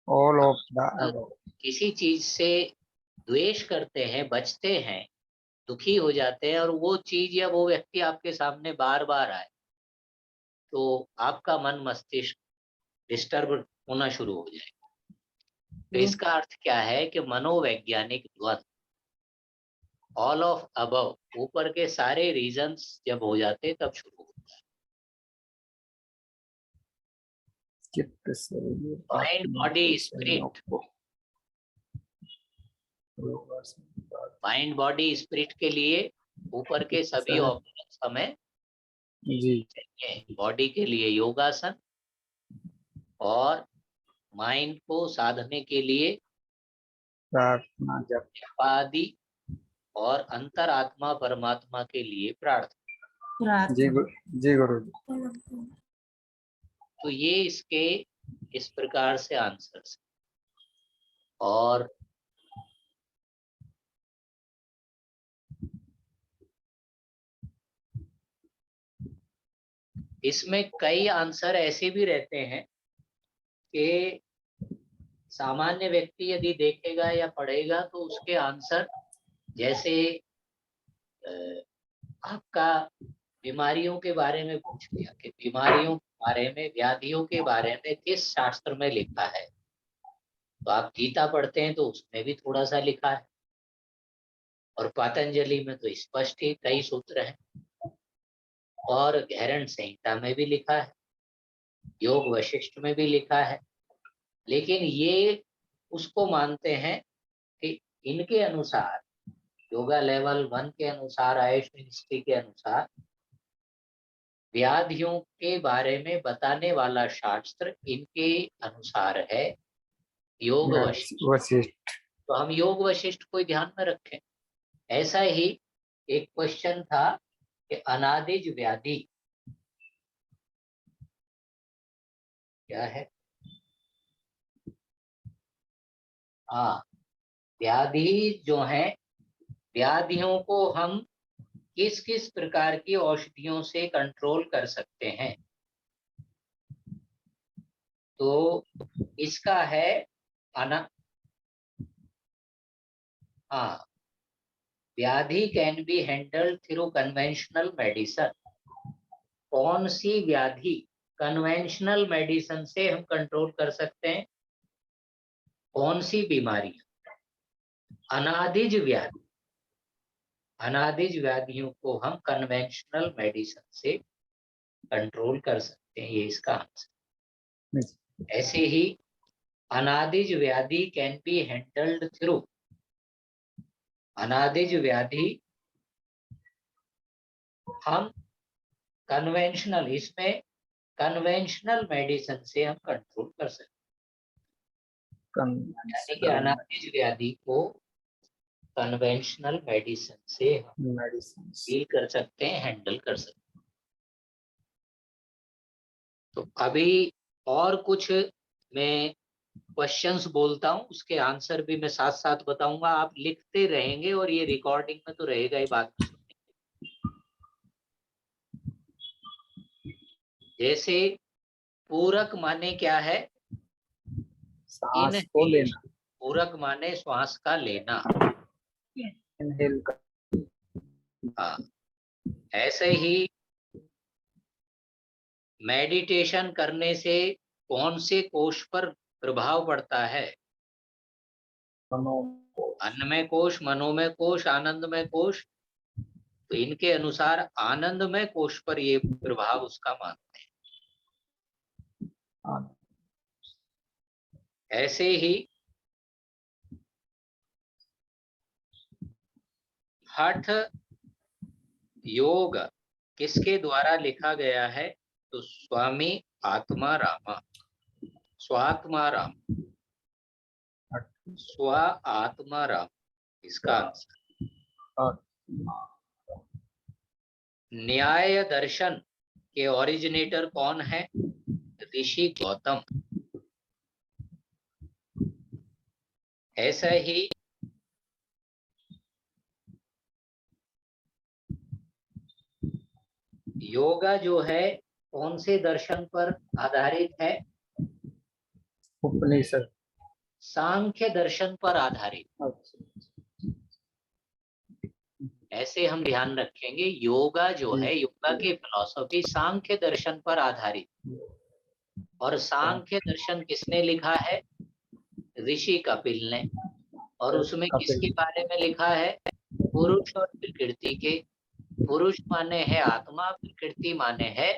ऑल ऑफ द अबव। किसी चीज से द्वेष करते हैं, बचते हैं, दुखी हो जाते हैं और वो चीज या वो व्यक्ति आपके सामने बार बार आए तो आपका मन मस्तिष्क डिस्टर्ब होना शुरू हो जाएगा। तो इसका अर्थ क्या है कि मनोवैज्ञानिक द्वंद, ऑल ऑफ अबव, ऊपर के सारे रीजंस जब हो जाते तब शुरू होता है। चित्त से mind, body, spirit, mind, body, spirit के लिए ऊपर के सभी ऑप्शंस हमें जी, बॉडी के लिए योगासन और माइंड को साधने के लिए प्रार्थना जप आदि और अंतरात्मा परमात्मा के लिए प्रार्थना। जी गुरु जी। तो ये इसके इस प्रकार से आंसर्स। और इसमें कई आंसर ऐसे भी रहते हैं कि सामान्य व्यक्ति यदि देखेगा या पढ़ेगा तो उसके आंसर, जैसे आपका बीमारियों के बारे में पूछ लिया कि बीमारियों के बारे में, व्याधियों के बारे में किस शास्त्र में लिखा है, तो आप गीता पढ़ते हैं तो उसमें भी थोड़ा सा लिखा है और पतंजलि में तो स्पष्ट ही कई सूत्र हैं और गैरंट संहिता में भी लिखा है, योग वशिष्ठ में भी लिखा है। लेकिन ये उसको मानते हैं कि इनके अनुसार, योगा लेवल 1 के अनुसार, आयुष मिनिस्ट्री के अनुसार, व्याधियों के बारे में बताने वाला शास्त्र इनके अनुसार है योग वशिष्ठ। तो हम योग वशिष्ठ को ध्यान में रखें। ऐसा ही एक क्वेश्चन था कि अनादिज व्याधि क्या है? हाँ, व्याधि जो है, व्याधियों को हम किस किस प्रकार की औषधियों से कंट्रोल कर सकते हैं? तो इसका है हाँ, व्याधि can be handled through conventional medicine. कौन सी व्याधि कन्वेंशनल मेडिसिन से हम कंट्रोल कर सकते हैं? कौन सी बीमारी? अनादिज व्याधि, अनादिज व्याधियों को हम कन्वेंशनल मेडिसिन से कंट्रोल कर सकते हैं, ये इसका आंसर। ऐसे ही अनादिज व्याधि कैन बी हैंडल्ड थ्रू, अनादिज व्याधि हम कन्वेंशनल, इसमें कन्वेंशनल मेडिसिन से हम कंट्रोल कर सकते हैं, यानी कि अनादिज व्याधि को कन्वेंशनल मेडिसिन से हम डील कर सकते हैं, हैंडल कर सकते हैं। तो अभी और कुछ मैं क्वेश्चंस बोलता हूँ, उसके आंसर भी मैं साथ साथ बताऊंगा, आप लिखते रहेंगे और ये रिकॉर्डिंग में तो रहेगा ही बात। जैसे पूरक माने क्या है? सांस को लेना। पूरक माने श्वास का लेना। इनहेल का। हाँ, ऐसे ही मेडिटेशन करने से कौन से कोश पर प्रभाव पड़ता है? अन्नमय कोश, मनोमय कोश, आनंदमय कोश। तो इनके अनुसार आनंदमय कोश पर ये प्रभाव उसका मानते हैं। ऐसे ही हठ योग किसके द्वारा लिखा गया है? तो स्वामी आत्मा रामा, स्वात्मा राम। स्व आत्मा राम, इसका आंसर। और न्याय दर्शन के ओरिजिनेटर कौन है? ऋषि गौतम। ऐसा ही योगा जो है कौन से दर्शन पर आधारित है? उपनिषद। सांख्य दर्शन पर आधारित। अच्छा, ऐसे हम ध्यान रखेंगे, योगा जो है, योगा की फिलॉसफी सांख्य दर्शन पर आधारित। और सांख्य दर्शन किसने लिखा है? ऋषि कपिल ने। और उसमें किसके बारे में लिखा है? पुरुष और प्रकृति के। पुरुष माने है आत्मा, प्रकृति माने है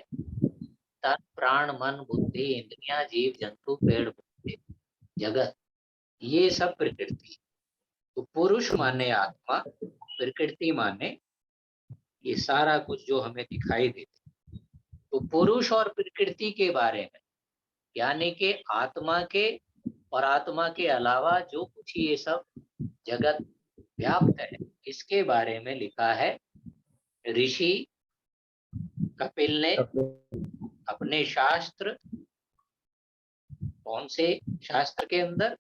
तन प्राण मन बुद्धि इंद्रियां जीव जंतु पेड़ पौधे जगत, ये सब प्रकृति। तो पुरुष माने आत्मा, प्रकृति माने ये सारा कुछ जो हमें दिखाई देता। तो पुरुष और प्रकृति के बारे में, यानी कि आत्मा के और आत्मा के अलावा जो कुछ ये सब जगत व्याप्त है, इसके बारे में लिखा है ऋषि कपिल ने अपने शास्त्र। कौन से शास्त्र के अंदर?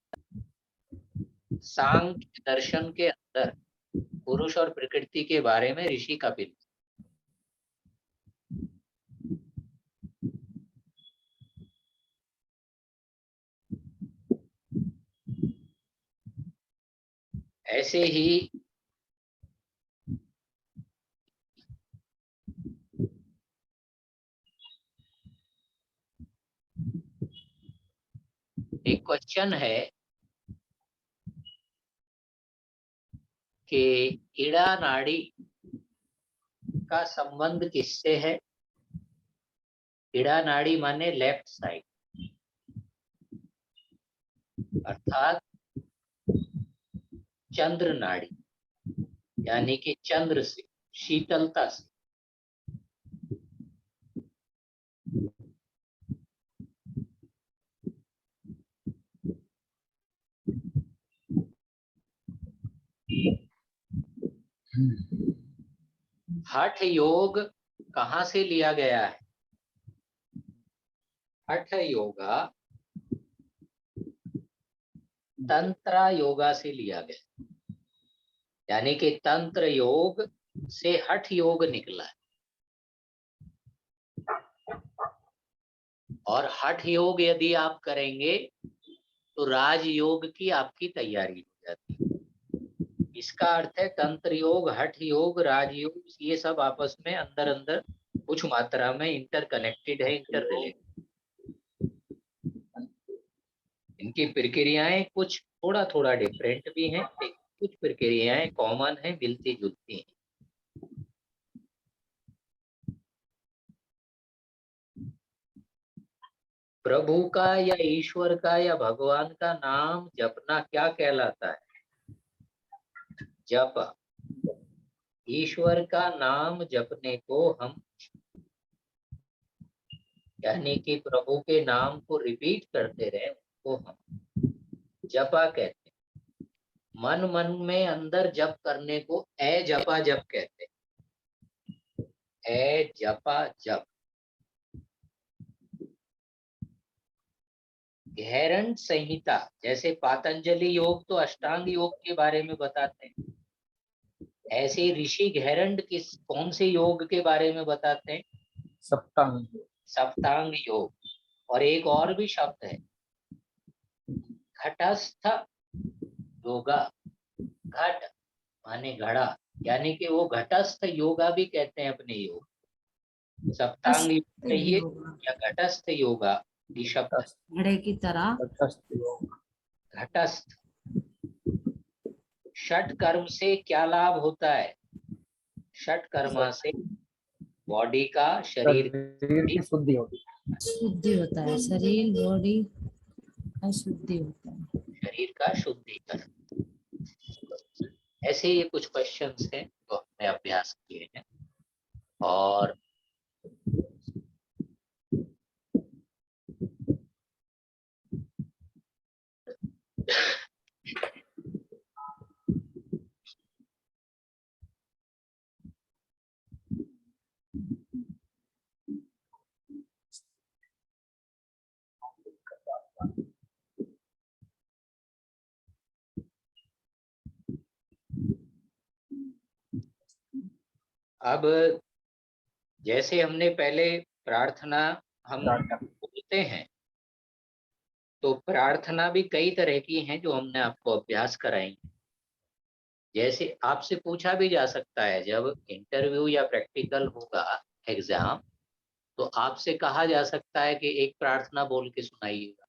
सांख्य दर्शन के अंदर पुरुष और प्रकृति के बारे में ऋषि कपिल। ऐसे ही एक क्वेश्चन है कि इड़ा नाड़ी का संबंध किससे है? इड़ा नाड़ी माने लेफ्ट साइड, अर्थात चंद्र नाड़ी, यानी कि चंद्र से, शीतलता से। हठ योग कहाँ से लिया गया है? हठ योगा तंत्र योगा से लिया गया, यानी कि तंत्र योग से हठ योग निकला है। और हठ योग यदि आप करेंगे तो राजयोग की आपकी तैयारी हो जाती है। इसका अर्थ है तंत्र योग, हठ योग, राजयोग, ये सब आपस में अंदर अंदर कुछ मात्रा में इंटरकनेक्टेड है, इंटर रिलेटेड। इनकी प्रक्रियाएं कुछ थोड़ा थोड़ा डिफरेंट भी हैं, कुछ प्रक्रियाएं कॉमन हैं, मिलती जुलती हैं। प्रभु का या ईश्वर का या भगवान का नाम जपना क्या कहलाता है? जप। ईश्वर का नाम जपने को हम, यानी कि प्रभु के नाम को रिपीट करते रहे, उसको हम जपा कहते हैं। मन मन में अंदर जप करने को ए जपा जप कहते हैं। ए जपा जप। घेरंड संहिता, जैसे पातंजलि योग तो अष्टांग योग के बारे में बताते हैं, ऐसे ऋषि घेरंड किस कौन से योग के बारे में बताते हैं? सप्तांग। सप्तांग योग। और एक और भी शब्द है घटस्थ योगा। घट माने घड़ा, यानी कि वो घटस्थ योगा भी कहते हैं अपने योग। सप्तांग योग कहिए या घटस्थ योगा, ये शब्द घड़े की तरह। घटस्थ। षट कर्म से क्या लाभ होता है? षट कर्म से बॉडी का, शरीर की शुद्धि होती है। शुद्धि होता है, शरीर बॉडी का शुद्धि होता है, शरीर का शुद्धिकरण। ऐसे ये कुछ क्वेश्चंस हैं जो हमने अभ्यास किए हैं। और अब जैसे हमने पहले प्रार्थना हम बोलते हैं, तो प्रार्थना भी कई तरह की हैं जो हमने आपको अभ्यास कराई। जैसे आपसे पूछा भी जा सकता है, जब इंटरव्यू या प्रैक्टिकल होगा एग्जाम, तो आपसे कहा जा सकता है कि एक प्रार्थना बोल के सुनाइएगा,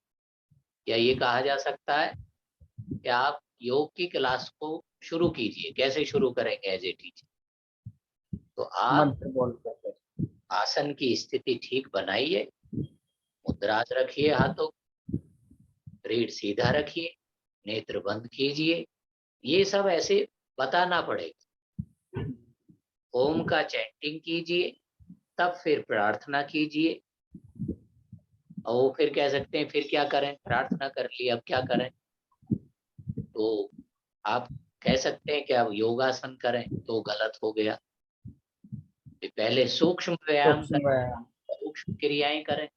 या ये कहा जा सकता है कि आप योग की क्लास को शुरू कीजिए। कैसे शुरू करेंगे एज ए टीचर? तो आप मंत्र बोल कर। आसन की स्थिति ठीक बनाइए, मुद्राज रखिए, हाथों रीढ़ सीधा रखिए, नेत्र बंद कीजिए। ये सब ऐसे बताना पड़ेगा। ओम का चैंटिंग कीजिए, तब फिर प्रार्थना कीजिए। और वो फिर कह सकते हैं फिर क्या करें, प्रार्थना कर ली अब क्या करें? तो आप कह सकते हैं कि अब योगासन करें, तो गलत हो गया। पहले सूक्ष्म व्यायाम सूक्ष्म करें, व्यायाम। सूक्ष्म क्रियाएं करें।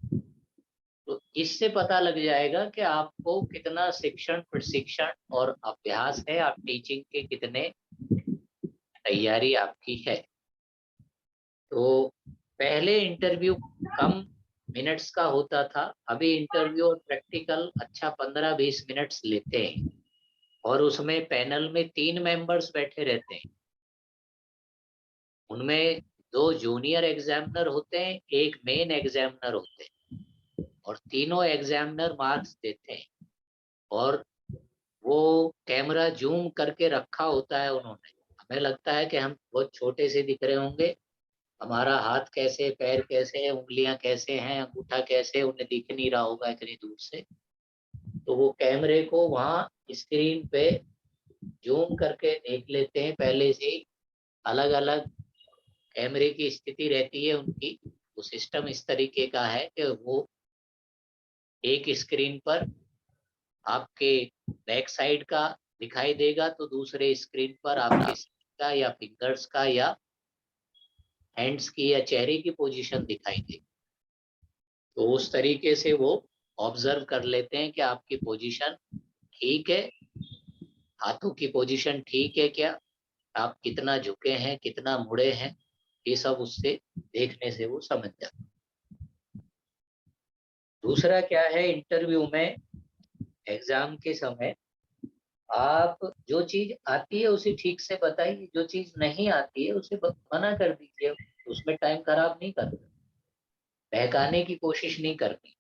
तो इससे पता लग जाएगा कि आपको कितना शिक्षण प्रशिक्षण और अभ्यास है, आप टीचिंग के कितने तैयारी आपकी है। तो पहले इंटरव्यू कम मिनट्स का होता था, अभी इंटरव्यू और प्रैक्टिकल अच्छा 15-20 मिनट्स लेते हैं, और उसमें पैनल में 3 मेंबर्स बैठे रहते हैं। उनमें 2 जूनियर एग्जामिनर होते हैं, एक मेन एग्जामिनर होते हैं, और तीनों एग्जामिनर मार्क्स देते हैं। और वो कैमरा जूम करके रखा होता है उन्होंने। हमें लगता है कि हम बहुत छोटे से दिख रहे होंगे, हमारा हाथ कैसे, पैर कैसे है, उंगलियां कैसे हैं, अंगूठा कैसे, उन्हें दिख नहीं रहा होगा इतनी दूर से। तो वो कैमरे को वहाँ स्क्रीन पे जूम करके देख लेते हैं पहले से ही। अलग अलग कैमरे की स्थिति रहती है उनकी। वो सिस्टम इस तरीके का है कि वो एक स्क्रीन पर आपके बैक साइड का दिखाई देगा, तो दूसरे स्क्रीन पर आपके सिर का या फिंगर्स का या हैंड्स की या चेहरे की पोजीशन दिखाई देगी। तो उस तरीके से वो ऑब्जर्व कर लेते हैं कि आपकी पोजीशन ठीक है, हाथों की पोजीशन ठीक है क्या, आप कितना झुके हैं, कितना मुड़े हैं, ये सब उससे देखने से वो समझ जाते। दूसरा क्या है, इंटरव्यू में एग्जाम के समय आप जो चीज आती है उसे ठीक से बताइए, जो चीज नहीं आती है उसे मना कर दीजिए। उसमें टाइम खराब नहीं करना, बहकाने की कोशिश नहीं करनी।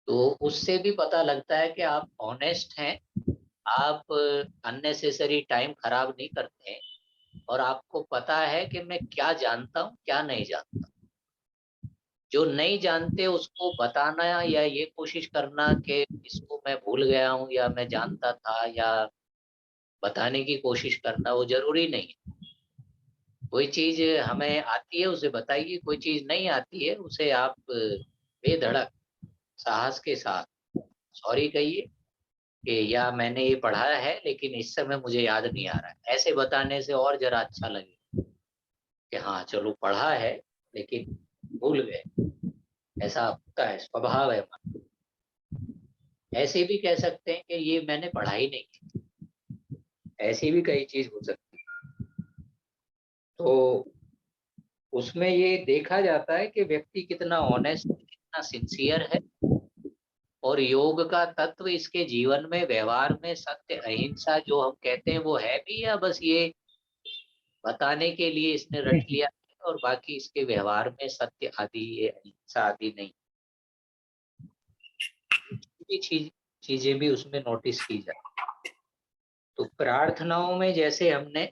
तो उससे भी पता लगता है कि आप ऑनेस्ट हैं, आप अननेसेसरी टाइम खराब नहीं करते हैं, और आपको पता है कि मैं क्या जानता हूँ क्या नहीं जानता। जो नहीं जानते उसको बताना या ये कोशिश करना कि इसको मैं भूल गया हूँ या मैं जानता था, या बताने की कोशिश करना, वो जरूरी नहीं है। कोई चीज हमें आती है उसे बताइए, कोई चीज नहीं आती है उसे आप बेधड़क साहस के साथ सॉरी कहिए कि या मैंने ये पढ़ा है लेकिन इस समय मुझे याद नहीं आ रहा है। ऐसे बताने से और जरा अच्छा लगे कि हाँ चलो पढ़ा है लेकिन भूल गए। ऐसा होता है, स्वभाव है हमारा। ऐसे भी कह सकते हैं कि ये मैंने पढ़ाई नहीं की। ऐसी भी कई चीज हो सकती है। तो उसमें ये देखा जाता है कि व्यक्ति कितना ऑनेस्ट, कितना सिंसियर है, और योग का तत्व इसके जीवन में, व्यवहार में, सत्य अहिंसा जो हम कहते हैं वो है भी, या बस ये बताने के लिए इसने रट लिया है, और बाकी इसके व्यवहार में सत्य आदि, ये अहिंसा आदि नहीं। ये चीजें भी उसमें नोटिस की जाए। तो प्रार्थनाओं में जैसे हमने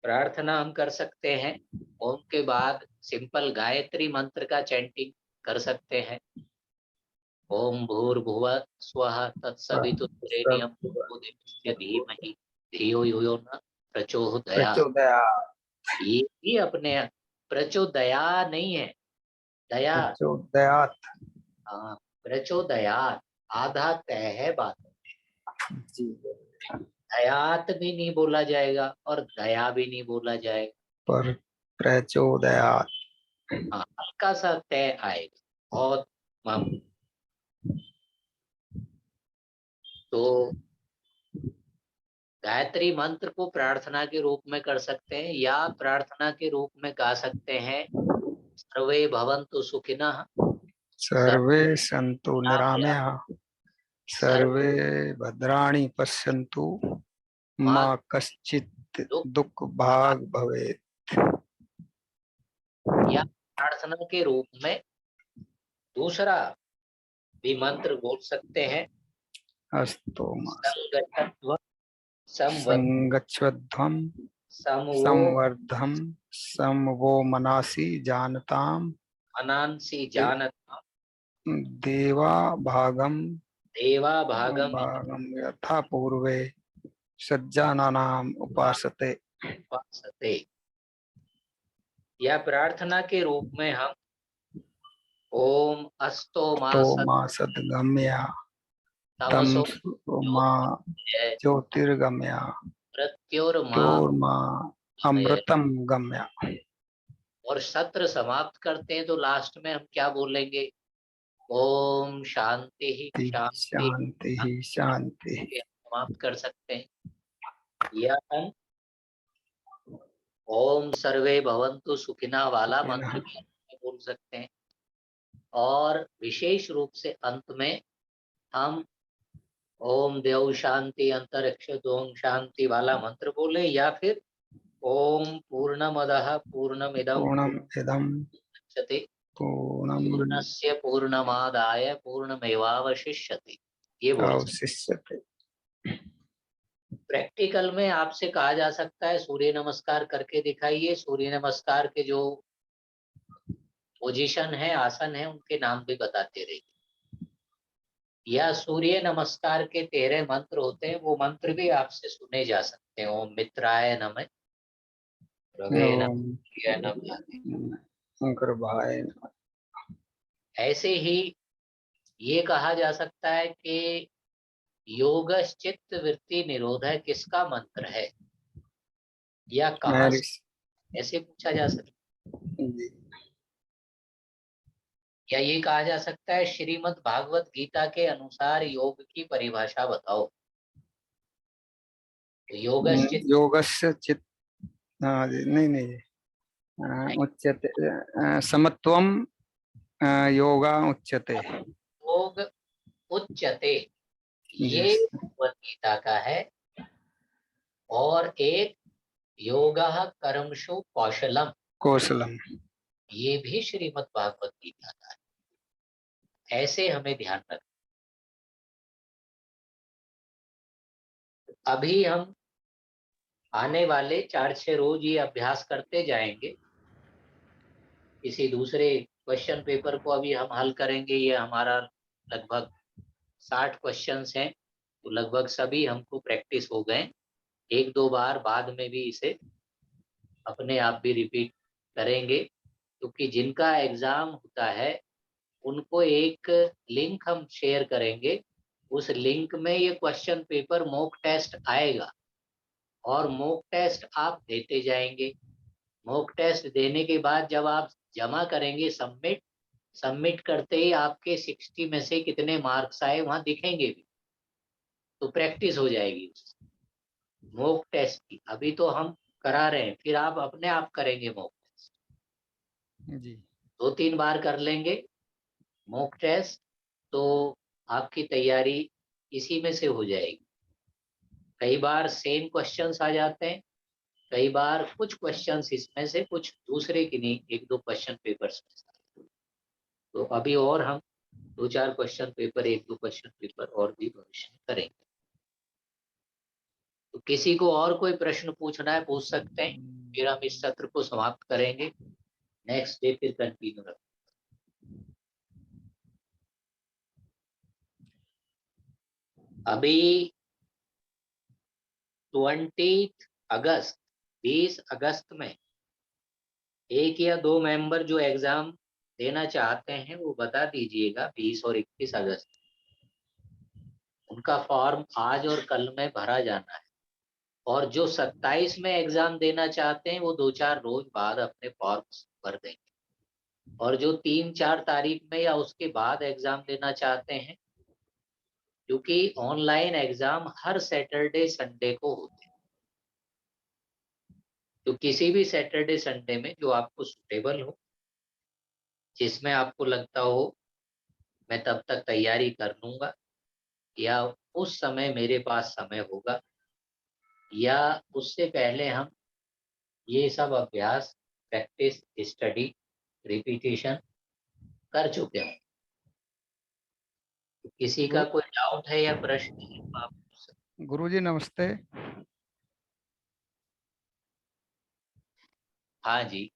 प्रार्थना हम कर सकते हैं, ओम के बाद सिंपल गायत्री मंत्र का चैंटिंग कर सकते हैं। ओम भूर्भुवः स्वः तत्सवितुर्वरेण्यं भर्गो देवस्य धीमहि धियो यो न प्रचोदयात्। प्रचोदयात्। ये भी अपने प्रचोदया नहीं है, दया। प्रचोदयात्। हाँ, प्रचोदयात् आधा तय है बात। जी। दयात भी नहीं बोला जाएगा और दया भी नहीं बोला जाएगा। पर प्रचोदयात्। हाँ, हल्का सा तय आएगा, बहुत मामूली। तो गायत्री मंत्र को प्रार्थना के रूप में कर सकते हैं या प्रार्थना के रूप में गा सकते हैं। सर्वे भवन्तु सुखिनः, सर्वे सन्तु निरामया, सर्वे सर्वे भद्राणि पश्यन्तु, मा कश्चित् दुख भाग भवेत्। या प्रार्थना के रूप में दूसरा भी मंत्र बोल सकते हैं। अस्तु संगच्छध्वं संगच्छध्वं समवो संवर्धं समवो मनासि जानताम् मनांसि जानताम् देवा भागम देवा भागम भागम यथा पूर्वे सज्जनानाम उपासते। उपासते। या प्रार्थना के रूप में हम ओम अस्तो तो मा मा सद्गम्या तमसो तमसो मा ज्योतिर्गम्या मृत्युर्मा ज्योर्मा अमृतम गम्या। और सत्र समाप्त करते हैं तो लास्ट में हम क्या बोलेंगे? ओम शांति ही शांति, शांति ही शांति। समाप्त कर सकते हैं। या हम ओम सर्वे भवन्तु सुखिना वाला मंत्र भी बोल सकते हैं। और विशेष रूप से अंत में हम ओम देव शांति अंतरिक्ष दोम शांति वाला मंत्र बोले, या फिर ओम पूर्णमदः पूर्णमिदं पूर्णम इदम मुच्यते पूर्णम पूर्णस्य पूर्णमादाय पूर्णमेवावशिष्यते, ये बोल सकते। अवशिष्यते। प्रैक्टिकल में आपसे कहा जा सकता है सूर्य नमस्कार करके दिखाइए। सूर्य नमस्कार के जो पोजीशन है, आसन है, उनके नाम भी बताते रहिए। या सूर्य नमस्कार के 13 मंत्र होते हैं, वो मंत्र भी आपसे सुने जा सकते हैं। ओम मित्राय नमः, रवे नमः, शंकर भाई। ऐसे ही ये कहा जा सकता है कि योगश्चित्त वृत्ति निरोधः किसका मंत्र है या कहाँ से, ऐसे पूछा जा सकता है। या ये कहा जा सकता है श्रीमद् भागवत गीता के अनुसार योग की परिभाषा बताओ। तो योगश्चित्त योगस्य चित्त नहीं उच्यते समत्वम योगा उच्यते। योग उच्यते ये भगवत गीता का है, और एक योगः कर्मसु कौशलम कौशलम ये भी श्रीमद् भागवत गीता का है। ऐसे हमें ध्यान रखना। अभी हम आने वाले 4-6 रोज ये अभ्यास करते जाएंगे। किसी दूसरे क्वेश्चन पेपर को अभी हम हल करेंगे। ये हमारा लगभग 60 क्वेश्चंस हैं, तो लगभग सभी हमको प्रैक्टिस हो गए। 1-2 बार बाद में भी इसे अपने आप भी रिपीट करेंगे, क्योंकि जिनका एग्जाम होता है उनको एक लिंक हम शेयर करेंगे। उस लिंक में ये क्वेश्चन पेपर मॉक टेस्ट आएगा, और मॉक टेस्ट आप देते जाएंगे। मॉक टेस्ट देने के बाद जब आप जमा करेंगे, सबमिट करते ही आपके 60 में से कितने मार्क्स आए वहां दिखेंगे भी, तो प्रैक्टिस हो जाएगी मॉक टेस्ट की। अभी तो हम करा रहे हैं, फिर आप अपने आप करेंगे मॉक टेस्ट जी। 2-3 बार कर लेंगे मॉक टेस्ट, तो आपकी तैयारी इसी में से हो जाएगी। कई बार सेम क्वेश्चंस आ जाते हैं, कई बार कुछ क्वेश्चंस इसमें से, कुछ दूसरे की नहीं, 1-2 क्वेश्चन पेपर्स में। तो अभी और हम 2-4 क्वेश्चन पेपर, 1-2 क्वेश्चन पेपर और भी भविष्य में करेंगे। तो किसी को और कोई प्रश्न पूछना है पूछ सकते हैं, फिर हम इस सत्र को समाप्त करेंगे। नेक्स्ट डे फिर कंटिन्यू रखेंगे। अभी 20 अगस्त में 1 या 2 मेंबर जो एग्जाम देना चाहते हैं वो बता दीजिएगा। 20 और 21 अगस्त उनका फॉर्म आज और कल में भरा जाना है। और जो 27 में एग्जाम देना चाहते हैं वो 2-4 रोज बाद अपने फॉर्म भर देंगे। और जो 3-4 तारीख में या उसके बाद एग्जाम देना चाहते हैं क्योंकि ऑनलाइन एग्जाम हर सैटरडे संडे को होते हैं। तो किसी भी सैटरडे संडे में जो आपको सुटेबल हो, जिसमें आपको लगता हो मैं तब तक तैयारी कर लूंगा, या उस समय मेरे पास समय होगा, या उससे पहले हम ये सब अभ्यास, प्रैक्टिस, स्टडी, रिपीटेशन कर चुके हों। तो किसी का कोई डाउट है या प्रश्न है तो आप पूछ सकते गुरुजी नमस्ते। हैं। हाँ जी।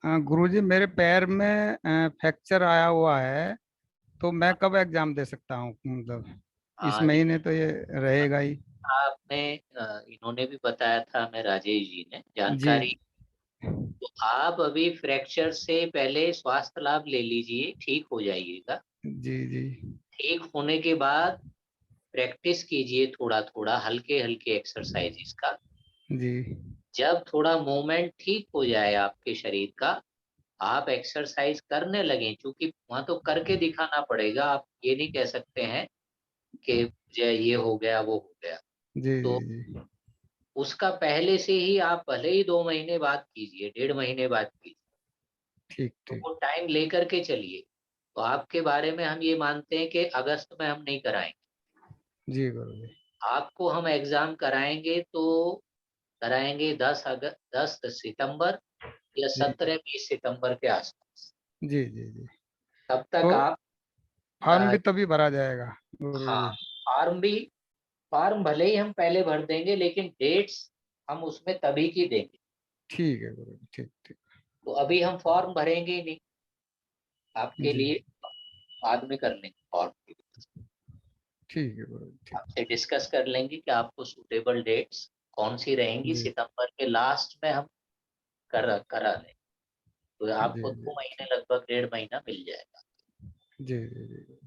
गुरुजी मेरे पैर में फ्रैक्चर आया हुआ है, तो मैं कब एग्जाम दे सकता हूँ? मतलब इस हाँ, महीने तो ये रहेगा ही। आपने इन्होंने भी बताया था, हमें राजेश जी ने जी जानकारी। तो आप अभी फ्रैक्चर से पहले स्वास्थ्य लाभ ले लीजिए, ठीक हो जाइएगा। जी जी ठीक होने के बाद प्रैक्टिस कीजिए, थोड़ा थोड़ा हल्के हल्के एक्सरसाइजेस का। जी जब थोड़ा मूवमेंट ठीक हो जाए आपके शरीर का, आप एक्सरसाइज करने लगें, क्योंकि वहां तो करके दिखाना पड़ेगा। आप ये नहीं कह सकते हैं कि मुझे ये हो गया वो हो गया। जी तो जी जी। उसका पहले से ही आप भले ही 2 महीने बाद कीजिए, 1.5 महीने बाद कीजिए, ठीक तो ठीक। वो टाइम लेकर के चलिए। तो आपके बारे में हम ये मानते हैं कि अगस्त में हम नहीं कराएंगे, जी गुरुजी। आपको हम एग्जाम कराएंगे तो कराएंगे 10 सितंबर या जी 17-20 सितंबर के आसपास। जी जी जी। तब तक तो आप फॉर्म अ, भी तभी भरा जाएगा हाँ, गुरुजी? फॉर्म भले ही हम पहले भर देंगे, लेकिन डेट्स हम उसमें तभी की देंगे। ठीक है गुरुजी, ठीक ठीक। तो अभी हम फॉर्म भरेंगे ही नहीं, आपके जी लिए बाद में कर लेंगे फॉर्म की। ठीक है गुरुजी, ठीक। आपसे डिस्कस कर लेंगे कि आपको सूटेबल डेट्स कौन सी रहेंगी, जी सितंबर के लास्ट में हम करा लें। तो जी आपको जी 2 महीने, लगभग 1.5 महीना मिल जाएगा। जी जी जी।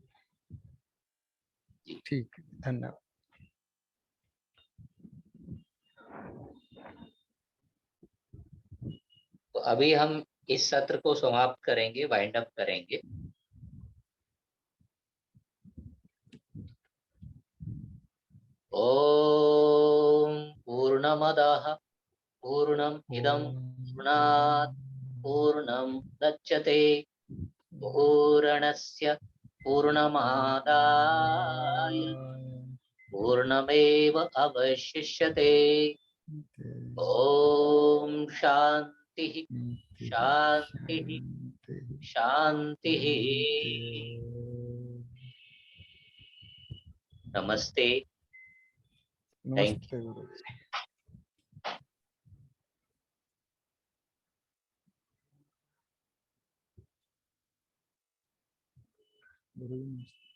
जी। ठीक है, धन्यवाद। तो अभी हम इस सत्र को समाप्त करेंगे, वाइंड अप करेंगे। ओम पूर्णमदः पूर्णम इदं पूर्णात् पूर्णं दच्यते, पूर्णस्य पूर्णमादाय पूर्णमेव अवशिष्यते। ओम शांति शांति शांति। नमस्ते। थैंक नमस्ते गुरुजी। गुरुजी नमस्ते।